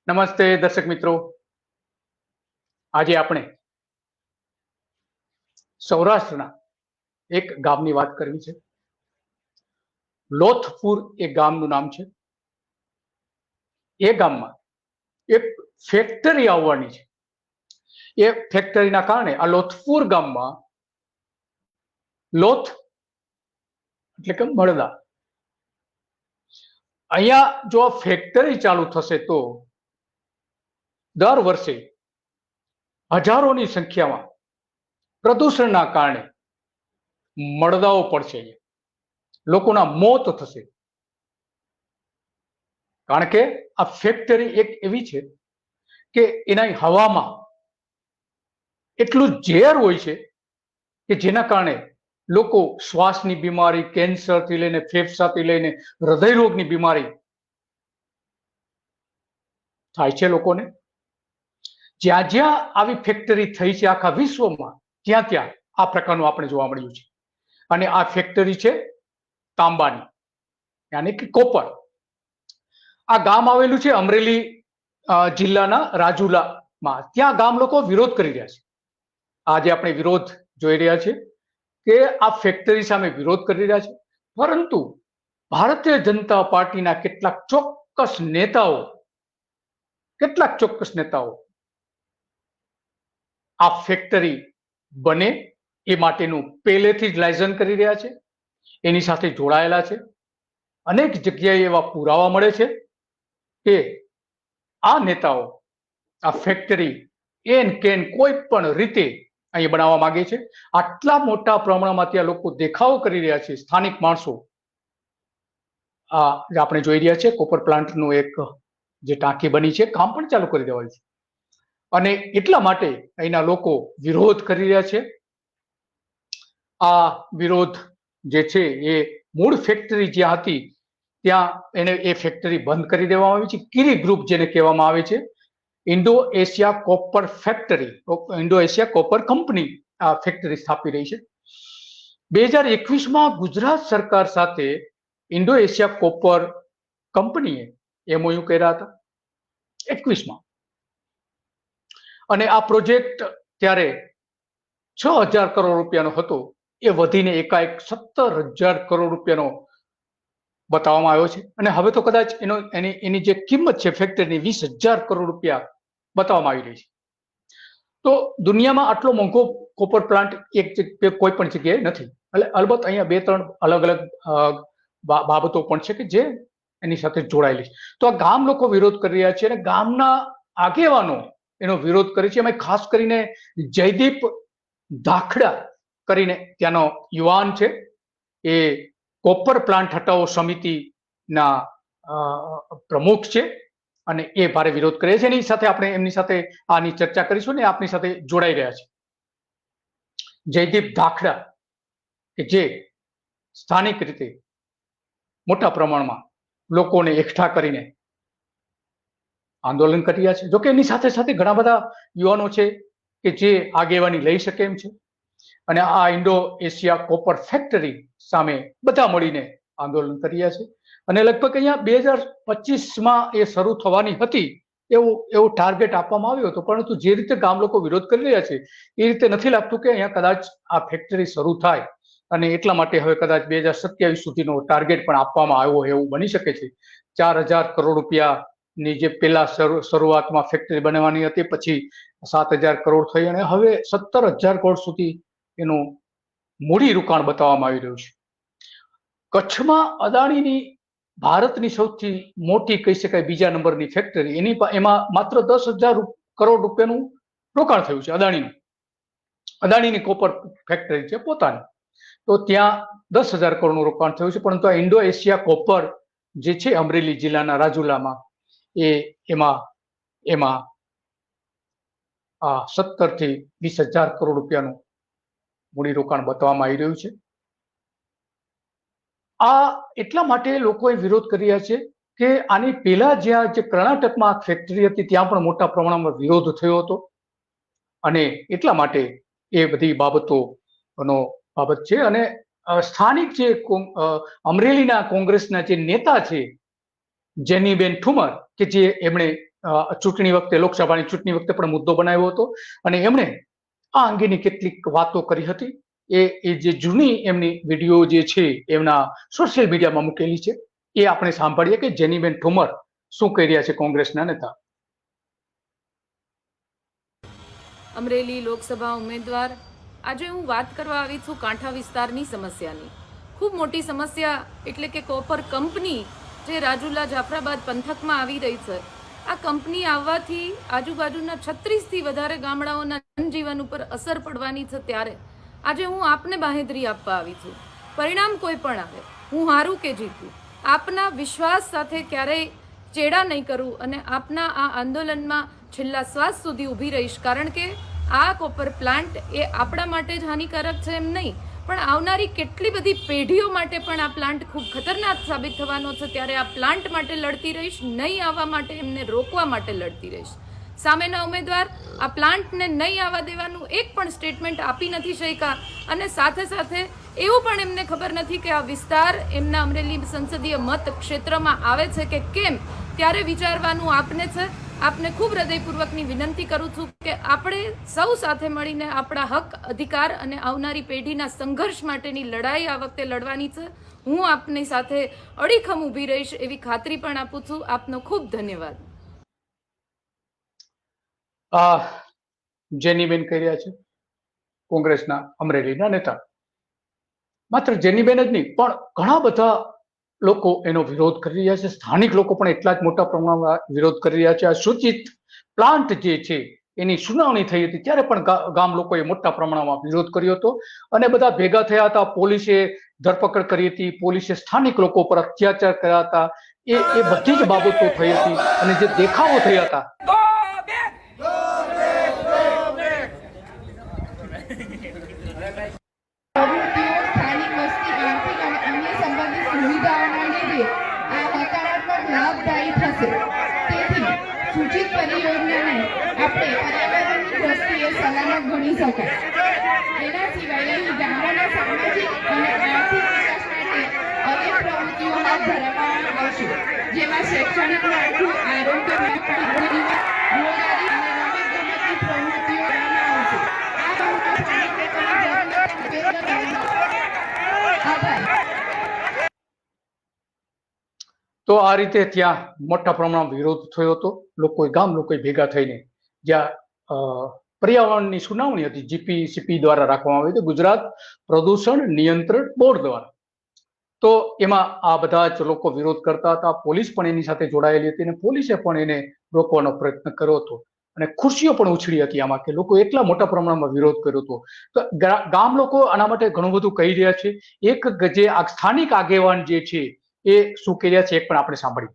નમસ્તે દર્શક મિત્રો, આજે આપણે સૌરાષ્ટ્રના એક ગામની વાત કરવી છે. લોથપુર એ ગામનું નામ છે. એ ગામમાં એક ફેક્ટરી આવવાની છે. એ ફેક્ટરીના કારણે આ લોથપુર ગામમાં લોથ એટલે કે મળદા, અહીંયા જો આ ફેક્ટરી ચાલુ થશે તો દર વર્ષે હજારોની સંખ્યામાં પ્રદૂષણના કારણે મળદાઓ પડશે, લોકોના મોત થશે. કારણ કે આ ફેક્ટરી એક એવી છે કે એના હવામાં એટલું ઝેર હોય છે કે જેના કારણે લોકો શ્વાસની બીમારી, કેન્સરથી લઈને ફેફસાથી લઈને હૃદયરોગની બીમારી થાય છે લોકોને. જ્યાં જ્યાં આવી ફેક્ટરી થઈ છે આખા વિશ્વમાં, ત્યાં ત્યાં આ પ્રકારનું આપણે જોવા મળ્યું છે. અને આ ફેક્ટરી છે તાંબાની, યાની કે કોપર. આ ગામ આવેલું છે અમરેલી જિલ્લાના રાજુલામાં. ત્યાં ગામ લોકો વિરોધ કરી રહ્યા છે. આજે આપણે વિરોધ જોઈ રહ્યા છીએ કે આ ફેક્ટરી સામે વિરોધ કરી રહ્યા છે. પરંતુ ભારતીય જનતા પાર્ટીના કેટલાક ચોક્કસ નેતાઓ આ ફેક્ટરી બને એ માટેનું પહેલેથી જ લાયસન્સ કરી રહ્યા છે, એની સાથે જોડાયેલા છે. અનેક જગ્યાએ એવા પુરાવા મળે છે કે આ નેતાઓ આ ફેક્ટરી કોઈ પણ રીતે અહીં બનાવવા માંગે છે. આટલા મોટા પ્રમાણમાં ત્યાં લોકો દેખાવો કરી રહ્યા છે. સ્થાનિક માણસો આપણે જોઈ રહ્યા છે કોપર પ્લાન્ટનું એક જે ટાંકી બની છે, કામ પણ ચાલુ કરી દેવાયું છે. અને એટલા માટે અહીંના લોકો વિરોધ કરી રહ્યા છે. આ વિરોધ જે છે એ મૂળ ફેક્ટરી જ્યાં હતી ત્યાં એ ફેક્ટરી બંધ કરી દેવામાં આવી છે. કિરી ગ્રુપ જેને કહેવામાં આવે છે, Indo Asia copper factory, Indo Asia copper company આ ફેક્ટરી સ્થાપી રહી છે. 2021માં ગુજરાત સરકાર સાથે ઇન્ડો એશિયા કોપર કંપનીએ MOU કર્યા હતા 21માં. અને આ પ્રોજેક્ટ ત્યારે 6,000 કરોડ રૂપિયાનો હતો, એ વધીને એકાએક 17,000 કરોડ રૂપિયાનો બતાવવામાં આવ્યો છે. અને હવે તો કદાચ એની જે કિંમત છે ફેક્ટરીની 20,000 કરોડ રૂપિયા બતાવવામાં આવી રહી છે. તો દુનિયામાં આટલો મોંઘો કોપર પ્લાન્ટ કોઈ પણ જગ્યાએ નથી. એટલે અલબત્ત અહીંયા 2-3 અલગ અલગ બાબતો પણ છે કે જે એની સાથે જોડાયેલી છે. તો આ ગામ લોકો વિરોધ કરી રહ્યા છે અને ગામના આગેવાનો એનો વિરોધ કરે છે. એમાં ખાસ કરીને જયદીપ દાખડા કરીને ત્યાંનો યુવાન છે, એ કોપર પ્લાન્ટ હટાવો સમિતિના પ્રમુખ છે અને એ ભારે વિરોધ કરે છે. એમની સાથે આની ચર્ચા કરીશું ને આપની સાથે જોડાઈ રહ્યા છે જયદીપ દાખડા, કે જે સ્થાનિક રીતે મોટા પ્રમાણમાં લોકોને એકઠા કરીને આંદોલન કરી રહ્યા છે. જોકે એની સાથે સાથે ઘણા બધા યુવાનો છે કે જે આગેવાની લઈ શકે એમ છે. અને આ ઇન્ડો એશિયા કોપર ફેક્ટરી સામે બધા મળીને આંદોલન કરી રહ્યા છે. અને લગભગ અહીંયા 2025માં એ શરૂ થવાની હતી એવું ટાર્ગેટ આપવામાં આવ્યો હતો. પરંતુ જે રીતે ગામ લોકો વિરોધ કરી રહ્યા છે એ રીતે નથી લાગતું કે અહીંયા કદાચ આ ફેક્ટરી શરૂ થાય. અને એટલા માટે હવે કદાચ 2027 સુધીનો ટાર્ગેટ પણ આપવામાં આવ્યો એવું બની શકે છે. 4,000 કરોડ રૂપિયાની જે પેલા શરૂઆતમાં ફેક્ટરી બનવાની હતી, પછી 7,000 કરોડ થઈ અને હવે 17,000 કરોડ સુધી એનું મૂડી રોકાણ બતાવવામાં આવી રહ્યું છે. કચ્છમાં અદાણીની ભારતની સૌથી મોટી કહી શકાય બીજા નંબરની ફેક્ટરી, એમાં માત્ર 10,000 કરોડ રૂપિયાનું રોકાણ થયું છે. અદાણીની કોપર ફેક્ટરી છે પોતાની, તો ત્યાં 10,000 કરોડનું રોકાણ થયું છે. પરંતુ આ ઇન્ડો એશિયા કોપર જે છે અમરેલી જિલ્લાના રાજુલામાં, એમાં 17,000 થી 20,000 કરોડ રૂપિયાનું મૂડી રોકાણ બતાવવામાં આવી રહ્યું છે. આ એટલા માટે લોકોએ વિરોધ કરી રહ્યા છે કે આની પહેલા જ્યાં જે કર્ણાટકમાં ફેક્ટરી હતી ત્યાં પણ મોટા પ્રમાણમાં વિરોધ થયો હતો. અને એટલા માટે એ બધી બાબતોનો બાબત છે. અને સ્થાનિક જે અમરેલીના કોંગ્રેસના જે નેતા છે જેનીબેન ઠુમર, કે જે એમણે ચૂંટણી વખતે, લોકસભાની ચૂંટણી વખતે પણ મુદ્દો બનાવ્યો હતો અને એમણે આ અંગેની કેટલીક વાતો કરી હતી. એ જે જૂની એમની વિડીયો જે છે એમના સોશિયલ મીડિયામાં મૂકેલી છે, એ આપણે સાંભળીએ કે જેનીબેન ઠુમર શું કહી રહ્યા છે, કોંગ્રેસના નેતા. અમરેલી લોકસભા ઉમેદવાર, આજે હું વાત કરવા આવી છું કાંઠા વિસ્તારની સમસ્યાની. ખૂબ મોટી સમસ્યા એટલે કે કોપર કંપની જે રાજુલા જાફરાબાદ પંથકમાં આવી રહી છે, આ કંપની આવવાથી આજુબાજુના 36થી વધારે ગામડાઓના જનજીવન ઉપર અસર પડવાની છે. ત્યારે આજે હું આપને બાહેધરી આપવા આવી છું. પરિણામ કોઈ પણ આવે, હું હારું કે જીતું, આપના વિશ્વાસ સાથે ક્યારેય ચેડા નહીં કરું અને આપના આ આંદોલનમાં છેલ્લા શ્વાસ સુધી ઊભી રહીશ. કારણ કે આ કોપર પ્લાન્ટ એ આપણા માટે જ હાનિકારક છે એમ નહીં, પણ આવનારી કેટલી બધી પેઢીઓ માટે પણ આ પ્લાન્ટ ખૂબ ખતરનાક સાબિત થવાનો છે. ત્યારે આ પ્લાન્ટ માટે લડતી રહીશ, નહીં આવવા માટે, એમને રોકવા માટે લડતી રહીશ. સામેના ઉમેદવાર આ પ્લાન્ટને નહીં આવવા દેવાનું એક પણ સ્ટેટમેન્ટ આપી નથી શક્યા અને સાથે સાથે એવું પણ એમને ખબર નથી કે આ વિસ્તાર એમના અમરેલી સંસદીય મત ક્ષેત્રમાં આવે છે કે કેમ. ત્યારે વિચારવાનું આપને છે. આપને ખૂબ હૃદયપૂર્વકની વિનંતી કરું છું કે આપણે સૌ સાથે મળીને આપણા હક, અધિકાર અને આવનારી પેઢીના સંઘર્ષ માટેની લડાઈ આ વખતે લડવાની છે. હું આપની સાથે અડીખમ ઊભી રહીશ એવી ખાતરી પણ આપું છું. આપનો ખૂબ ધન્યવાદ. જેનીબેન કહી રહ્યા છે, કોંગ્રેસના અમરેલીના નેતા. માત્ર જેનીબેન જ નહીં પણ ઘણા બધા લોકો એનો વિરોધ કરી રહ્યા છે. સ્થાનિક લોકો પણ એટલા જ મોટા પ્રમાણમાં વિરોધ કરી રહ્યા છે. આ સૂચિત પ્લાન્ટ જે છે એની સુનાવણી થઈ હતી ત્યારે પણ ગામ લોકોએ મોટા પ્રમાણમાં વિરોધ કર્યો હતો અને બધા ભેગા થયા હતા. પોલીસે ધરપકડ કરી હતી, પોલીસે સ્થાનિક લોકો પર અત્યાચાર કર્યા હતા. એ બધી જ બાબતો થઈ હતી અને જે દેખાવો થયા હતા, સૂચિત પરિયોજનાને આપણે પર્યાવરણની દ્રષ્ટિએ સલામત ગણી શકાય. એના સિવાય અહીં ગામડાના સામાજિક અને આર્થિક વિકાસ માટે અનેક પ્રવૃત્તિઓ હાથ ધરવામાં આવશે, જેમાં શૈક્ષણિક માળખું, આરોગ્ય, રોજગારી અને રમતગમતની પ્રવૃત્તિઓ કરવામાં આવશે. આ બાબતમાં તો આ રીતે ત્યાં મોટા પ્રમાણમાં વિરોધ થયો હતો. ગામ લોકોએ ભેગા થઈને જ્યાં પર્યાવરણની સુનાવણી હતી જીપીસીપી દ્વારા રાખવામાં આવી હતી, ગુજરાત પ્રદૂષણ નિયંત્રણ બોર્ડ દ્વારા. તો એમાં આ બધા જ લોકો વિરોધ કરતા હતા. પોલીસ પણ એની સાથે જોડાયેલી હતી અને પોલીસે પણ એને રોકવાનો પ્રયત્ન કર્યો હતો અને ખુરશીઓ પણ ઉછળી હતી આમાં, કે લોકો એટલા મોટા પ્રમાણમાં વિરોધ કર્યો હતો. તો ગામ લોકો આના માટે ઘણું બધું કહી રહ્યા છે. એક જે સ્થાનિક આગેવાન જે છે એ શું કહી રહ્યા છે એક પણ આપણે સાંભળીએ.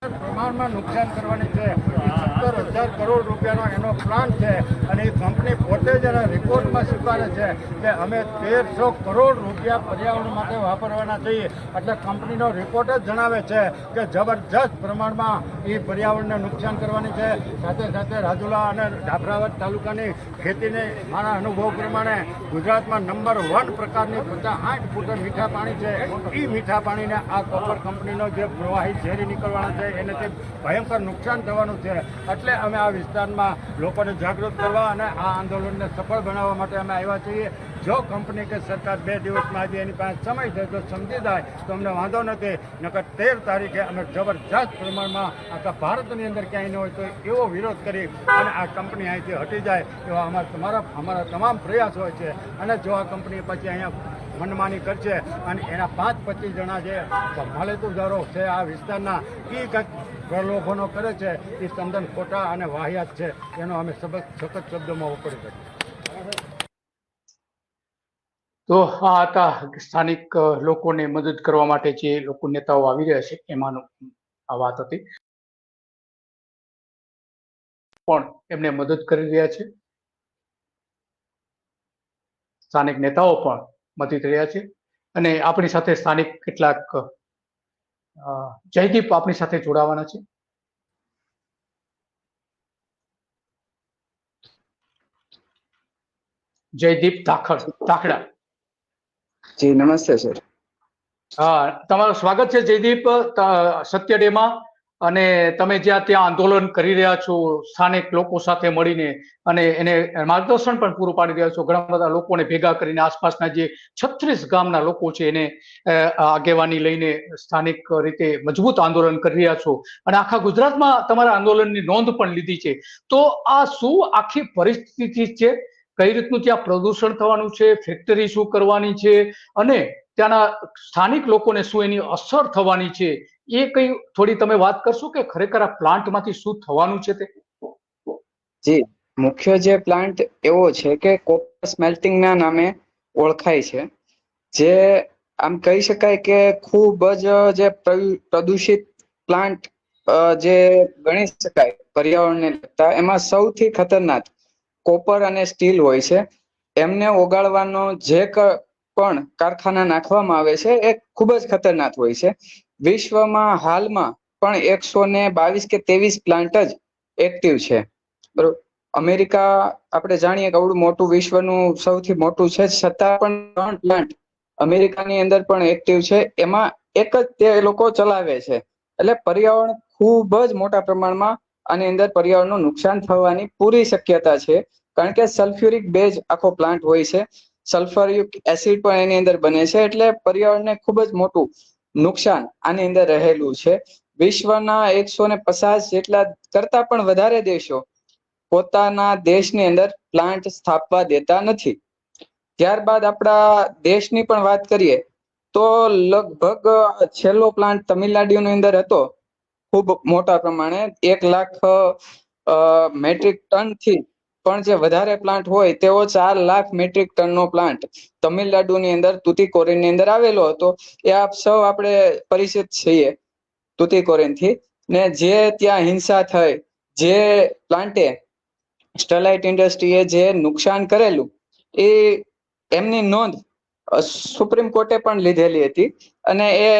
પ્રમાણમાં નુકસાન કરવાની છે. 17,000 કરોડ રૂપિયાનો એનો પ્લાન છે અને એ કંપની પોતે જ એના રિપોર્ટમાં સ્વીકારે છે કે અમે 1,300 કરોડ રૂપિયા પર્યાવરણ માટે વાપરવાના છીએ. એટલે કંપનીનો રિપોર્ટ જ જણાવે છે કે જબરજસ્ત પ્રમાણમાં એ પર્યાવરણને નુકસાન કરવાની છે. સાથે સાથે રાજુલા અને જાફરાબાદ તાલુકાની ખેતીને મારા અનુભવ પ્રમાણે ગુજરાતમાં નંબર 1 પ્રકારની 50-60 ફૂટ મીઠા પાણી છે. એ મીઠા પાણીને આ કોપર કંપનીનો જે પ્રવાહી ઝેરી નીકળવાનો છે એનાથી ભયંકર નુકસાન થવાનું છે. એટલે અમે આ વિસ્તારમાં લોકોને જાગૃત કરવા અને આ આંદોલનને સફળ બનાવવા માટે અમે આવ્યા છીએ. જો કંપની કે સરકાર 2 દિવસમાં આજે એની પાસે સમય છે તો સમજી જાય તો અમને વાંધો નથી. નકર 13 તારીખે અમે જબરજસ્ત પ્રમાણમાં આખા ભારતની અંદર ક્યાંય ન હોય તો એવો વિરોધ કરી અને આ કંપની અહીંથી હટી જાય એવા અમારા તમામ પ્રયાસ હોય છે. અને જો આ કંપની પછી અહીંયા મનમાની કરશે અને એના 5-25 જણા જે માલેતુજારો છે આ વિસ્તારના એ કંઈક પ્રલોભનો કરે છે, એ તદ્દન ખોટા અને વાહિયાત છે. એનો અમે સખત શબ્દોમાં વપરી શકીએ. તો આ હતા સ્થાનિક લોકોને મદદ કરવા માટે જે લોકો નેતાઓ આવી રહ્યા છે એમાંનો આ વાત હતી. પણ એમને મદદ કરી રહ્યા છે, સ્થાનિક નેતાઓ પણ મદદ રહ્યા છે. અને આપણી સાથે સ્થાનિક કેટલાક જયદીપ આપણી સાથે જોડાવાના છે. જયદીપ તાખડા. જી નમસ્તે સર. હા, તમારું સ્વાગત છે જયદીપ સત્ય ડેમાં. અને તમે જ્યાં ત્યાં આંદોલન કરી રહ્યા છો સ્થાનિક લોકો સાથે મળીને અને એને માર્ગદર્શન પણ પૂરું પાડી રહ્યા છો, ઘણા બધા લોકોને ભેગા કરીને આસપાસના જે 36 ગામના લોકો છે એને આગેવાની લઈને સ્થાનિક રીતે મજબૂત આંદોલન કરી રહ્યા છો અને આખા ગુજરાતમાં તમારા આંદોલનની નોંધ પણ લીધી છે. તો આ શું આખી પરિસ્થિતિ છે? કઈ રીતનું ત્યાં પ્રદૂષણ થવાનું છે? ફેક્ટરી શું કરવાની છે? અને ત્યાંના સ્થાનિક લોકોને શું એની અસર થવાની છે? એ કઈ થોડી તમે વાત કરશો કે ખરેખર આ પ્લાન્ટમાંથી શું થવાનું છે તે? જી, મુખ્ય જે પ્લાન્ટ એવો છે કે કોપર સ્મેલ્ટિંગના નામે ઓળખાય છે, જે આમ કહી શકાય કે ખૂબ જ જે પ્રદૂષિત પ્લાન્ટ જે ગણી શકાય પર્યાવરણને લગતા, એમાં સૌથી ખતરનાક કોપર અને સ્ટીલ હોય છે. એમને ઓગાળવાનો જે પણ કારખાના નાખવામાં આવે છે એ ખૂબ જ ખતરનાક હોય છે. વિશ્વમાં હાલમાં પણ 122 કે 23 પ્લાન્ટ જ એક્ટિવ છે. બરોબર. અમેરિકા આપણે જાણીએ કે આવડું મોટું વિશ્વનું સૌથી મોટું છે, છતાં પણ 3 પ્લાન્ટ અમેરિકાની અંદર પણ એક્ટિવ છે. એમાં એક જ તે લોકો ચલાવે છે. એટલે પર્યાવરણ ખૂબ જ મોટા પ્રમાણમાં આની અંદર પર્યાવરણનું નુકસાન થવાની પૂરી શક્યતા છે, કારણ કે સલ્ફ્યુરિક બેઝ આખો પ્લાન્ટ હોય છે, સલ્ફરયુક્ત એસિડ પણ એની અંદર બને છે. એટલે પર્યાવરણને ખૂબ જ મોટું નુકસાન આની અંદર રહેલું છે. વિશ્વના 150 જેટલા કરતા પણ વધારે દેશો પોતાના દેશની અંદર પ્લાન્ટ સ્થાપવા દેતા નથી. ત્યારબાદ આપણા દેશની પણ વાત કરીએ તો લગભગ છેલ્લો પ્લાન્ટ તમિલનાડુની અંદર હતો, ખૂબ મોટા પ્રમાણે 1 લાખ મેટ્રિક ટન થી પણ જે વધારે પ્લાન્ટ હોય તેવો 4 લાખ મેટ્રિક ટનનો પ્લાન્ટ તમિલનાડુની અંદર તુતીકોરીનની અંદર આવેલો હતો. એ આપ સૌ આપણે પરિચિત છીએ તુતીકોરીનથી. ને જે ત્યાં હિંસા થઈ, જે પ્લાન્ટે સ્ટરલાઇટ ઇન્ડસ્ટ્રીએ જે નુકસાન કરેલું, એ એમની નોંધ સુપ્રીમ કોર્ટે પણ લીધેલી હતી અને એ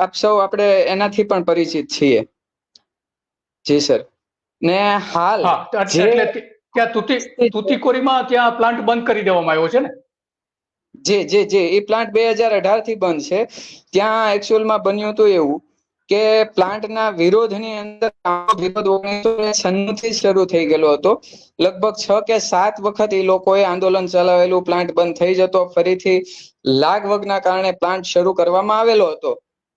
આપ સૌ આપણે એનાથી પણ પરિચિત છીએ. જી સર. ને હાલ એટલે ત્યાં તુતીકોરીમાં ત્યાં પ્લાન્ટ બંધ કરી દેવામાં આવ્યો છે ને? જી જી જી, એ પ્લાન્ટ 2018 થી બંધ છે. ત્યાં એકચ્યુઅલમાં બન્યું હતું એવું કે પ્લાન્ટના વિરોધની અંદર વિરોધ 1996 થી શરૂ થઈ ગયેલો હતો. લગભગ 6 કે 7 વખત એ લોકોએ આંદોલન ચલાવેલું, પ્લાન્ટ બંધ થઈ જતો, ફરીથી લાગવગના કારણે પ્લાન્ટ શરૂ કરવામાં આવેલો હતો.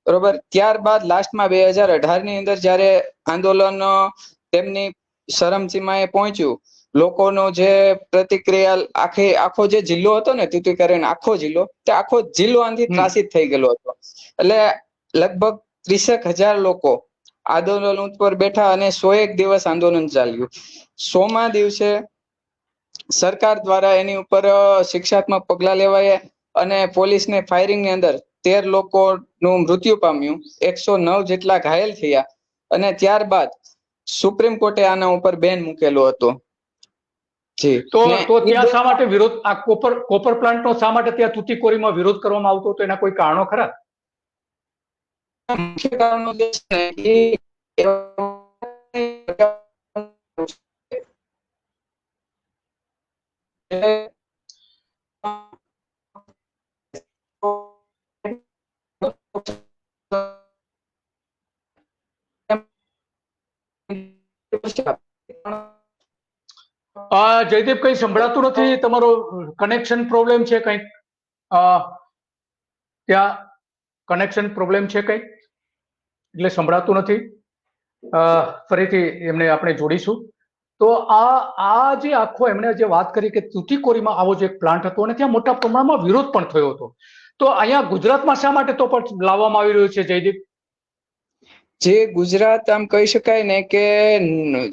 બરોબર. ત્યારબાદ લાસ્ટમાં 2018 ની અંદર જયારે આંદોલન તેમની ચરમસીમાએ પહોંચ્યું, લોકોનો જે પ્રતિક્રિયા, આખો જે જિલ્લો હતો ને તુતીકોરીન, આખો જિલ્લો આનાથી ત્રાસિત થઈ ગયેલો હતો. એટલે લગભગ 30,000 લોકો આંદોલન ઉપર બેઠા અને 101 દિવસ આંદોલન ચાલ્યું. 100મા દિવસે સરકાર દ્વારા એની ઉપર શિક્ષાત્મક પગલા લેવાયા અને પોલીસને ફાયરિંગની અંદર 13 લોકોનું મૃત્યુ પામ્યું, 109 જેટલા ઘાયલ થયા અને ત્યારબાદ સુપ્રીમ કોર્ટે આના ઉપર બેન મૂકેલો હતો. જી. તો ત્યાં શા માટે વિરોધ, આ કોપર પ્લાન્ટનો શા માટે ત્યાં તુતીકોરીમાં વિરોધ કરવામાં આવતો હતો? એના કોઈ કારણો ખરા? મુખ્ય કારણો જે છે જયદીપ, કઈ સંભળાતું નથી. તમારો કનેક્શન પ્રોબ્લેમ છે કંઈક? ત્યાં કનેક્શન પ્રોબ્લેમ છે કંઈક, એટલે સંભળાતું નથી. ફરીથી એમને આપણે જોડીશું. તો આ જે આખો એમણે જે વાત કરી કે તુતીકોરીમાં આવો જે પ્લાન્ટ હતો અને ત્યાં મોટા પ્રમાણમાં વિરોધ પણ થયો હતો, તો અહીંયા ગુજરાતમાં શા માટે તો પણ લાવવામાં આવી રહ્યું છે જયદીપ? જે ગુજરાત આમ કહી શકાય ને કે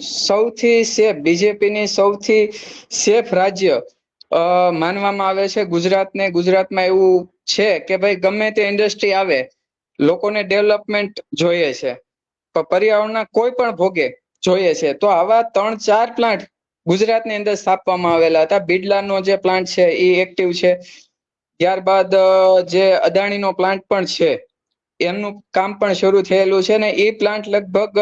સૌથી સેફ, બીજેપીની સૌથી સેફ રાજ્ય માનવામાં આવે છે ગુજરાતને. ગુજરાતમાં એવું છે કે ભાઈ ગમે તે ઇન્ડસ્ટ્રી આવે, લોકોને ડેવલપમેન્ટ જોઈએ છે, પર્યાવરણના કોઈ પણ ભોગે જોઈએ છે. તો આવા 3-4 પ્લાન્ટ ગુજરાતની અંદર સ્થાપવામાં આવેલા હતા. બિડલાનો જે પ્લાન્ટ છે એ એક્ટિવ છે. ત્યારબાદ જે અદાણીનો પ્લાન્ટ પણ છે, એમનું કામ પણ શરૂ થયેલું છે ને એ પ્લાન્ટ લગભગ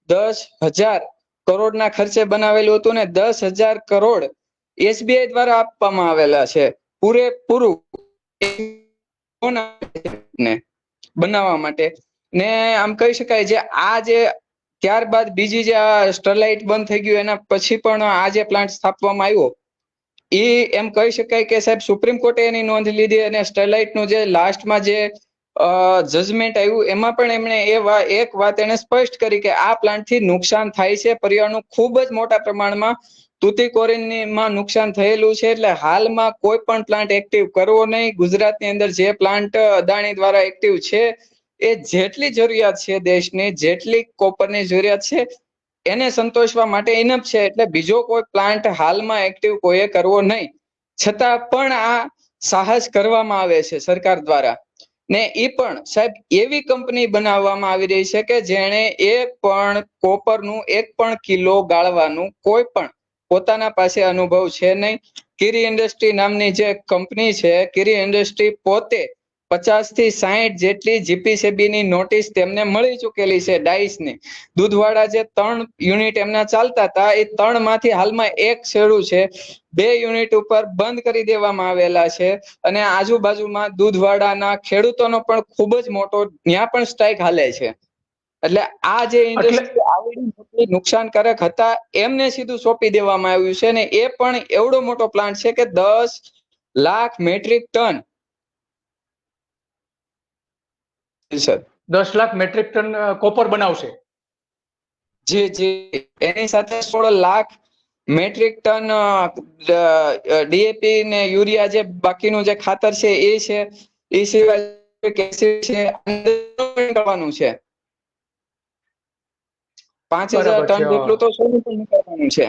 10,000 કરોડના ખર્ચે બનાવેલું હતું ને 10,000 કરોડ SBI દ્વારા આપવામાં આવેલા છે પૂરેપૂરું બનાવવા માટે. ને આમ કહી શકાય જે આ જે ત્યારબાદ બીજી જે આ સ્ટરલાઇટ બંધ થઈ ગયું એના પછી પણ આ જે પ્લાન્ટ સ્થાપવામાં આવ્યો એ એમ કહી શકાય કે સાહેબ સુપ્રીમ કોર્ટે એની નોંધ લીધી અને સ્ટરલાઇટ નું જે લાસ્ટમાં જે જજમેન્ટ આવ્યું એમાં પણ એમણે એક વાત એને સ્પષ્ટ કરી કે આ પ્લાન્ટ થી નુકસાન થાય છે, પર્યાવરણનું ખૂબ જ મોટા પ્રમાણમાં તુતિકોરિનમાં નુકસાન થયેલું છે. એટલે હાલમાં કોઈ પણ પ્લાન્ટ એક્ટિવ કરવો નહીં. ગુજરાતની અંદર જે પ્લાન્ટ અદાણી દ્વારા એક્ટિવ છે એ જેટલી જરૂરિયાત છે દેશની, જેટલી કોપરની જરૂરિયાત છે એને સંતોષવા માટે ઇનફ છે. એટલે બીજો કોઈ પ્લાન્ટ હાલમાં એક્ટિવ કોઈએ કરવો નહીં. છતાં પણ આ સાહસ કરવામાં આવે છે સરકાર દ્વારા. ને એ પણ સાહેબ એવી કંપની બનાવવામાં આવી રહી છે કે જેણે એક પણ કોપરનું 1 પણ કિલો ગાળવાનું કોઈ પણ પોતાના પાસે અનુભવ છે નહીં. કિરી ઇન્ડસ્ટ્રી નામની જે કંપની છે, કિરી ઇન્ડસ્ટ્રી પોતે 50 થી 60 જેટલી જીપીસીબી ની નોટિસ તેમને મળી ચૂકેલી છે. ડાઈસની દૂધવાળા જે 3 યુનિટ એમના ચાલતા હતા એ 3 માંથી હાલમાં 1 છેડું છે, 2 યુનિટ ઉપર બંધ કરી દેવામાં આવેલા છે. અને આજુબાજુમાં દૂધવાળાના ખેડૂતોનો પણ ખૂબ જ મોટો ત્યાં પણ સ્ટ્રાઇક હાલે છે. એટલે આ જે ઇન્ડસ્ટ્રી આવી નુકસાનકારક હતા એમને સીધું સોંપી દેવામાં આવ્યું છે. ને એ પણ એવડો મોટો પ્લાન્ટ છે કે 10 lakh metric ton 10 lakh metric ton copper બનાવશે. જી એની સાથે 16 લાખ મેટ્રિક ટન ડીએપી ને યુરિયા જે બાકીનું જે ખાતર છે એ છે. એ સિવાય એસિડ છે કરવાનું છે. 5000 ટન જેટલું તો સોનું પણ નીકળવાનું છે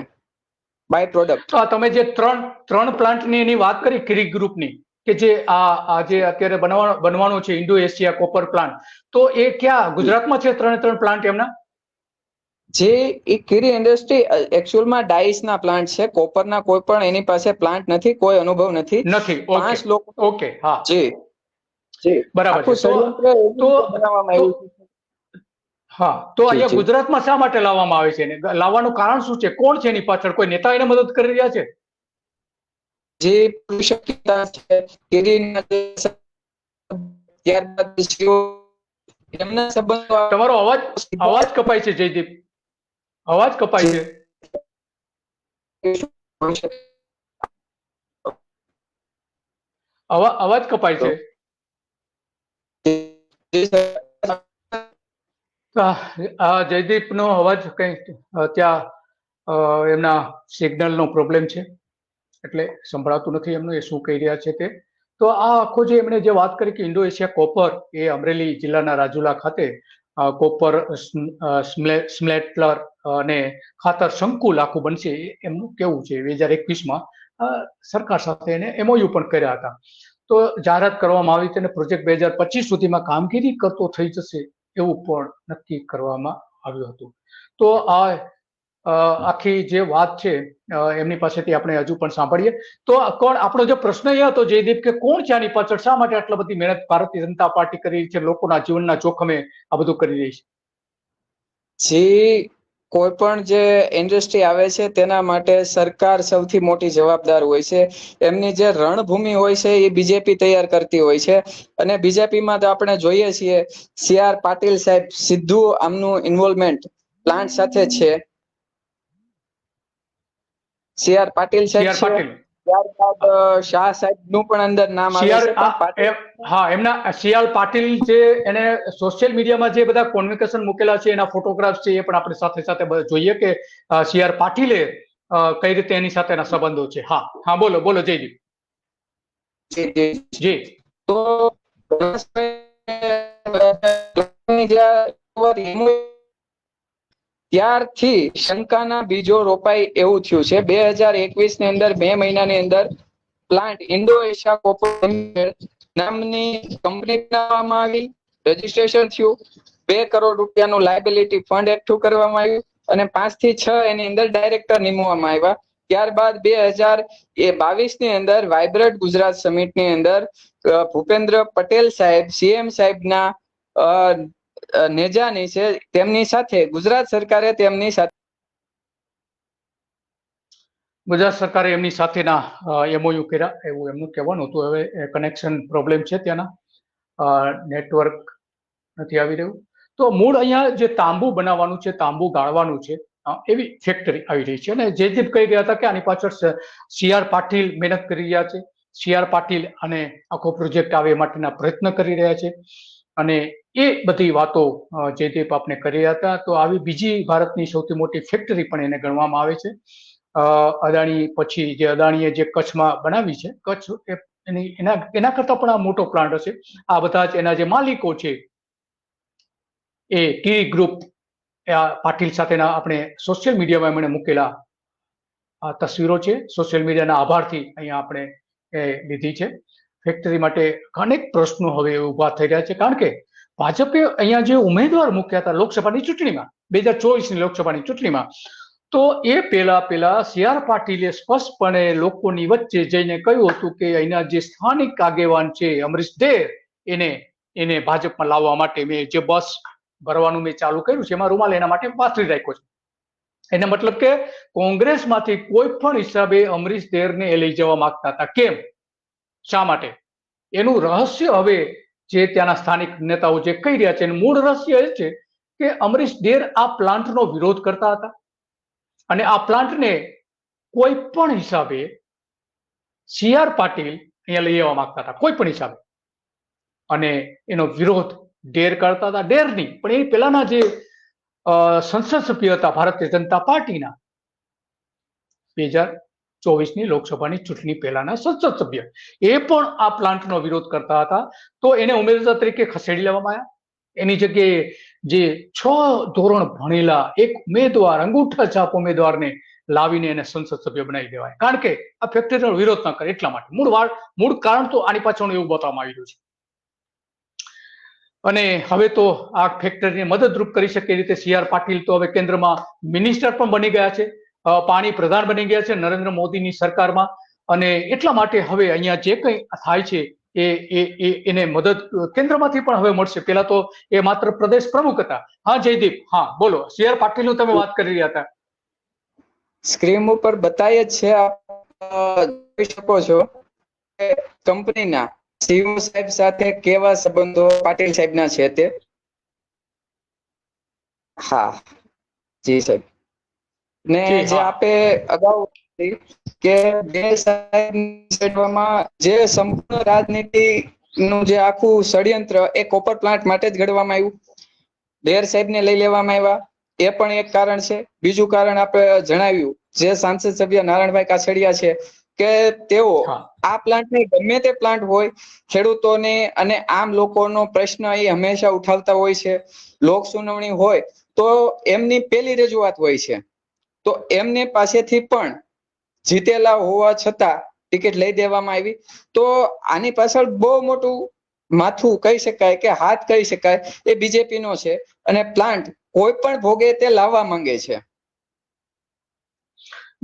બાય પ્રોડક્ટ. તો તમે જે ત્રણ પ્લાન્ટની એની વાત કરી કિરી ગ્રુપની કે જે આ જે અત્યારે બનવાનો છે ઇન્ડો એશિયા કોપર પ્લાન્ટ, તો એ ક્યાં ગુજરાતમાં છે 3 પ્લાન્ટ એમના? જે એ કિરી ઇન્ડસ્ટ્રી એકચ્યુઅલમાં ડાઈસ ના પ્લાન્ટ છે, કોપરના કોઈ પણ એની પાસે પ્લાન્ટ નથી, કોઈ અનુભવ નથી. 5 લોકો. ઓકે, હા જી બરાબર છે. તો બનાવવામાં આવ્યું છે. હા, તો અહીંયા ગુજરાતમાં શા માટે લાવવામાં આવે છે ને લાવવાનું કારણ શું છે? કોણ છે એની પાછળ? કોઈ નેતા એને મદદ કરી રહ્યા છે? જે શક્યતા છે કિરીના ત્યારબાદ એમના સંબંધો. તમારો અવાજ કપાય છે જયદીપ, અવાજ કપાય છે. અવાજ કપાય છે. જયદીપ નો અવાજ કઈ ત્યાં એમના સિગ્નલ નો પ્રોબ્લેમ છે એટલે સંભળાતું નથી એમનું, એ શું કહી રહ્યા છે તે. તો આ આખો જે એમણે જે વાત કરી કે ઇન્ડો એશિયા કોપર એ અમરેલી જિલ્લાના રાજુલા ખાતે કોપર સ્મેલ્ટર અને ખાતર સંકુલ આખું બનશે એમનું કેવું છે. 2021માં સરકાર સાથે એને એમઓયુ પણ કર્યા હતા. તો જાહેરાત કરવામાં આવી હતી અને પ્રોજેક્ટ 2025 સુધીમાં કામગીરી કરતો થઈ જશે એવું પણ નક્કી કરવામાં આવ્યું હતું. તો આ આખી જે વાત છે એમની પાસેથી આપણે હજુ પણ સાંભળીએ. તો કોણ આપણો જે પ્રશ્ન એ હતો જયદીપ કે કોણ છે આની પાછળ, શા માટે આટલી બધી મહેનત ભારતીય જનતા પાર્ટી કરી રહી છે, લોકોના જીવનના જોખમે આ બધું કરી રહી છે? જે કોઈ પણ જે ઇન્ડસ્ટ્રી આવે છે તેના માટે સરકાર સૌથી મોટી જવાબદાર હોય છે. એમની જે રણભૂમિ હોય છે એ બીજેપી તૈયાર કરતી હોય છે. અને બીજેપીમાં તો આપણે જોઈએ છીએ CR પાટીલ સાહેબ સીધું આમનું ઇન્વોલ્વમેન્ટ પ્લાન્ટ સાથે છે. CR પાટીલ સાહેબ છે, ત્યારબાદ શાહ સાહેબ નું પણ અંદર નામ આવે છે. હા, એમના CR પાટીલ જે એને સોશિયલ મીડિયામાં જે બધા કોન્વોકેશન મૂકેલા છે એના ફોટોગ્રાફ્સ છે એ પણ આપણે સાથે સાથે જોઈએ કે CR પાટીલે કઈ રીતે એની સાથેના સંબંધો છે. હા બોલો જયદીપ. જી તો ત્યારથી શંકાના બીજો રોપાઈ એવું થયું છે. 2021 ની અંદર 2 મહિનાની અંદર પ્લાન્ટ ઇન્ડો એશિયા કોપર નામની કંપની બનાવવામાં આવી, રજીસ્ટ્રેશન થયું, 2 કરોડ રૂપિયાનું લાયબિલિટી ફંડ એકઠું કરવામાં આવ્યું અને 5 થી 6 એની અંદર ડાયરેક્ટર નિમવામાં આવ્યા. ત્યારબાદ 2022 ની અંદર વાઇબ્રન્ટ ગુજરાત સમિટની અંદર ભૂપેન્દ્ર પટેલ સાહેબ CM સાહેબના નેજાની છે, તેમની સાથે ગુજરાત સરકારે ગુજરાત સરકારે એમની સાથેના એમઓયુ કર્યા એવું એમનું કહેવાનું હતું. હવે કનેક્શન પ્રોબ્લેમ છે ત્યાંના, નેટવર્ક નથી આવી રહ્યું. તો મૂળ અહીંયા જે તાંબુ બનાવવાનું છે, તાંબુ ગાળવાનું છે, એવી ફેક્ટરી આવી રહી છે. અને જયદીપ કહી રહ્યા હતા કે આની પાછળ CR પાટીલ મહેનત કરી રહ્યા છે. CR પાટીલ અને આખો પ્રોજેક્ટ આવે એ માટેના પ્રયત્ન કરી રહ્યા છે. અને એ બધી વાતો જયદીપ આપને કરી રહ્યા હતા. તો આવી બીજી ભારતની સૌથી મોટી ફેક્ટરી પણ એને ગણવામાં આવે છે. અદાણી પછી જે અદાણીએ જે કચ્છમાં બનાવી છે, કચ્છ એના કરતા પણ આ મોટો પ્લાન્ટ હશે. આ બધા જ એના જે માલિકો છે એ ટી ગ્રુપ પાટીલ સાથેના આપણે સોશિયલ મીડિયામાં એમણે મૂકેલા આ તસવીરો છે. સોશિયલ મીડિયાના આભારથી અહીંયા આપણે લીધી છે. ફેક્ટરી માટે અનેક પ્રશ્નો હવે ઉભા થઈ રહ્યા છે, કારણ કે ભાજપે અહીંયા જે ઉમેદવાર મૂક્યા હતા લોકસભાની ચૂંટણીમાં 2024ની લોકસભાની ચૂંટણીમાં, તો એ પહેલા CR પાટીલે સ્પષ્ટપણે લોકોની વચ્ચે જઈને કહ્યું હતું કે અહીંના જે સ્થાનિક આગેવાન છે અમરીશ ડેર, એને ભાજપમાં લાવવા માટે મેં જે બસ ભરવાનું મેં ચાલુ કર્યું છે એમાં રૂમાલ એના માટે પાથરી રાખ્યો છે. એને મતલબ કે કોંગ્રેસમાંથી કોઈ પણ હિસાબે અમરીશ ડેરને એ લઈ જવા માંગતા હતા. કેમ, શા માટે? એનું રહસ્ય હવે જે ત્યાંના સ્થાનિક નેતાઓ જે કહી રહ્યા છે, મૂળ રહસ્ય એ છે કે અમરીશ ડેર આ પ્લાન્ટનો વિરોધ કરતા હતા અને આ પ્લાન્ટને કોઈ પણ હિસાબે CR પાટીલ અહીંયા લઈ આવવા માંગતા હતા, કોઈ પણ હિસાબે. અને એનો વિરોધ ડેર કરતા હતા. ડેર નહીં પણ એ પહેલાના જે સંસદ સભ્ય હતા ભારતીય જનતા પાર્ટીના, 2024ની લોકસભાની ચૂંટણી પહેલાના સંસદ સભ્ય, એ પણ આ પ્લાન્ટનો વિરોધ કરતા હતા. તો એને ઉમેદવાર તરીકે ખસેડી લેવામાં આવ્યા. એની જગ્યાએ જે 6 ધોરણ ભણેલા એક ઉમેદવાર, અંગૂઠા છાપ ઉમેદવારને લાવીને એને સંસદ સભ્ય બનાવી દેવાય, કારણ કે આ ફેક્ટરીનો વિરોધ ન કરે એટલા માટે. મૂળ કારણ તો આની પાછળનું એવું બતાવવામાં આવી રહ્યું છે. અને હવે તો આ ફેક્ટરીને મદદરૂપ કરી શકે એ રીતે CR પાટીલ તો હવે કેન્દ્રમાં મિનિસ્ટર પણ બની ગયા છે, પાણી પ્રધાન બની ગયા છે નરેન્દ્ર મોદીની સરકારમાં. અને એટલા માટે હવે અહીંયા જે કંઈ થાય છે એને મદદ કેન્દ્રમાંથી પણ હવે મળશે. પહેલા તો એ માત્ર પ્રદેશ પ્રમુખ હતા. હા જયદીપ, હા બોલો. CR પાટીલનું તમે વાત કરી રહ્યા હતા. સ્ક્રીન ઉપર બતાય જ છે, આપ જોઈ શકો છો કે કંપનીના CEO સાહેબ સાથે કેવા સંબંધો પાટીલ સાહેબના છે તે. હા જી સાહેબ. ને જે આપે અગાઉ કે ડેર સાહેબમાં જે સંપૂર્ણ રાજનીતિ નું જે આખું ષડયંત્ર એ કોપર પ્લાન્ટ માટે જ ઘડવામાં આવ્યું. ડેર સાહેબને લઈ લેવામાં આવ્યા, એ પણ એક કારણ છે. બીજું કારણ આપણે જણાવ્યું જે સાંસદ સભ્ય નારાયણભાઈ કાછડિયા છે કે તેઓ આ પ્લાન્ટ ને ગમે તે પ્લાન્ટ હોય, ખેડૂતોને અને આમ લોકોનો પ્રશ્ન એ હંમેશા ઉઠાવતા હોય છે. લોક સુનાવણી હોય તો એમની પહેલી રજૂઆત હોય છે. તો એમને પાસેથી પણ જીતેલા હોવા છતાં ટિકિટ લઈ દેવામાં આવી. તો આની પાછળ બહુ મોટું માથું કહી શકાય કે હાથ કહી શકાય એ બીજેપી નો છે. અને પ્લાન્ટ કોઈ પણ ભોગે તે લાવવા માંગે છે.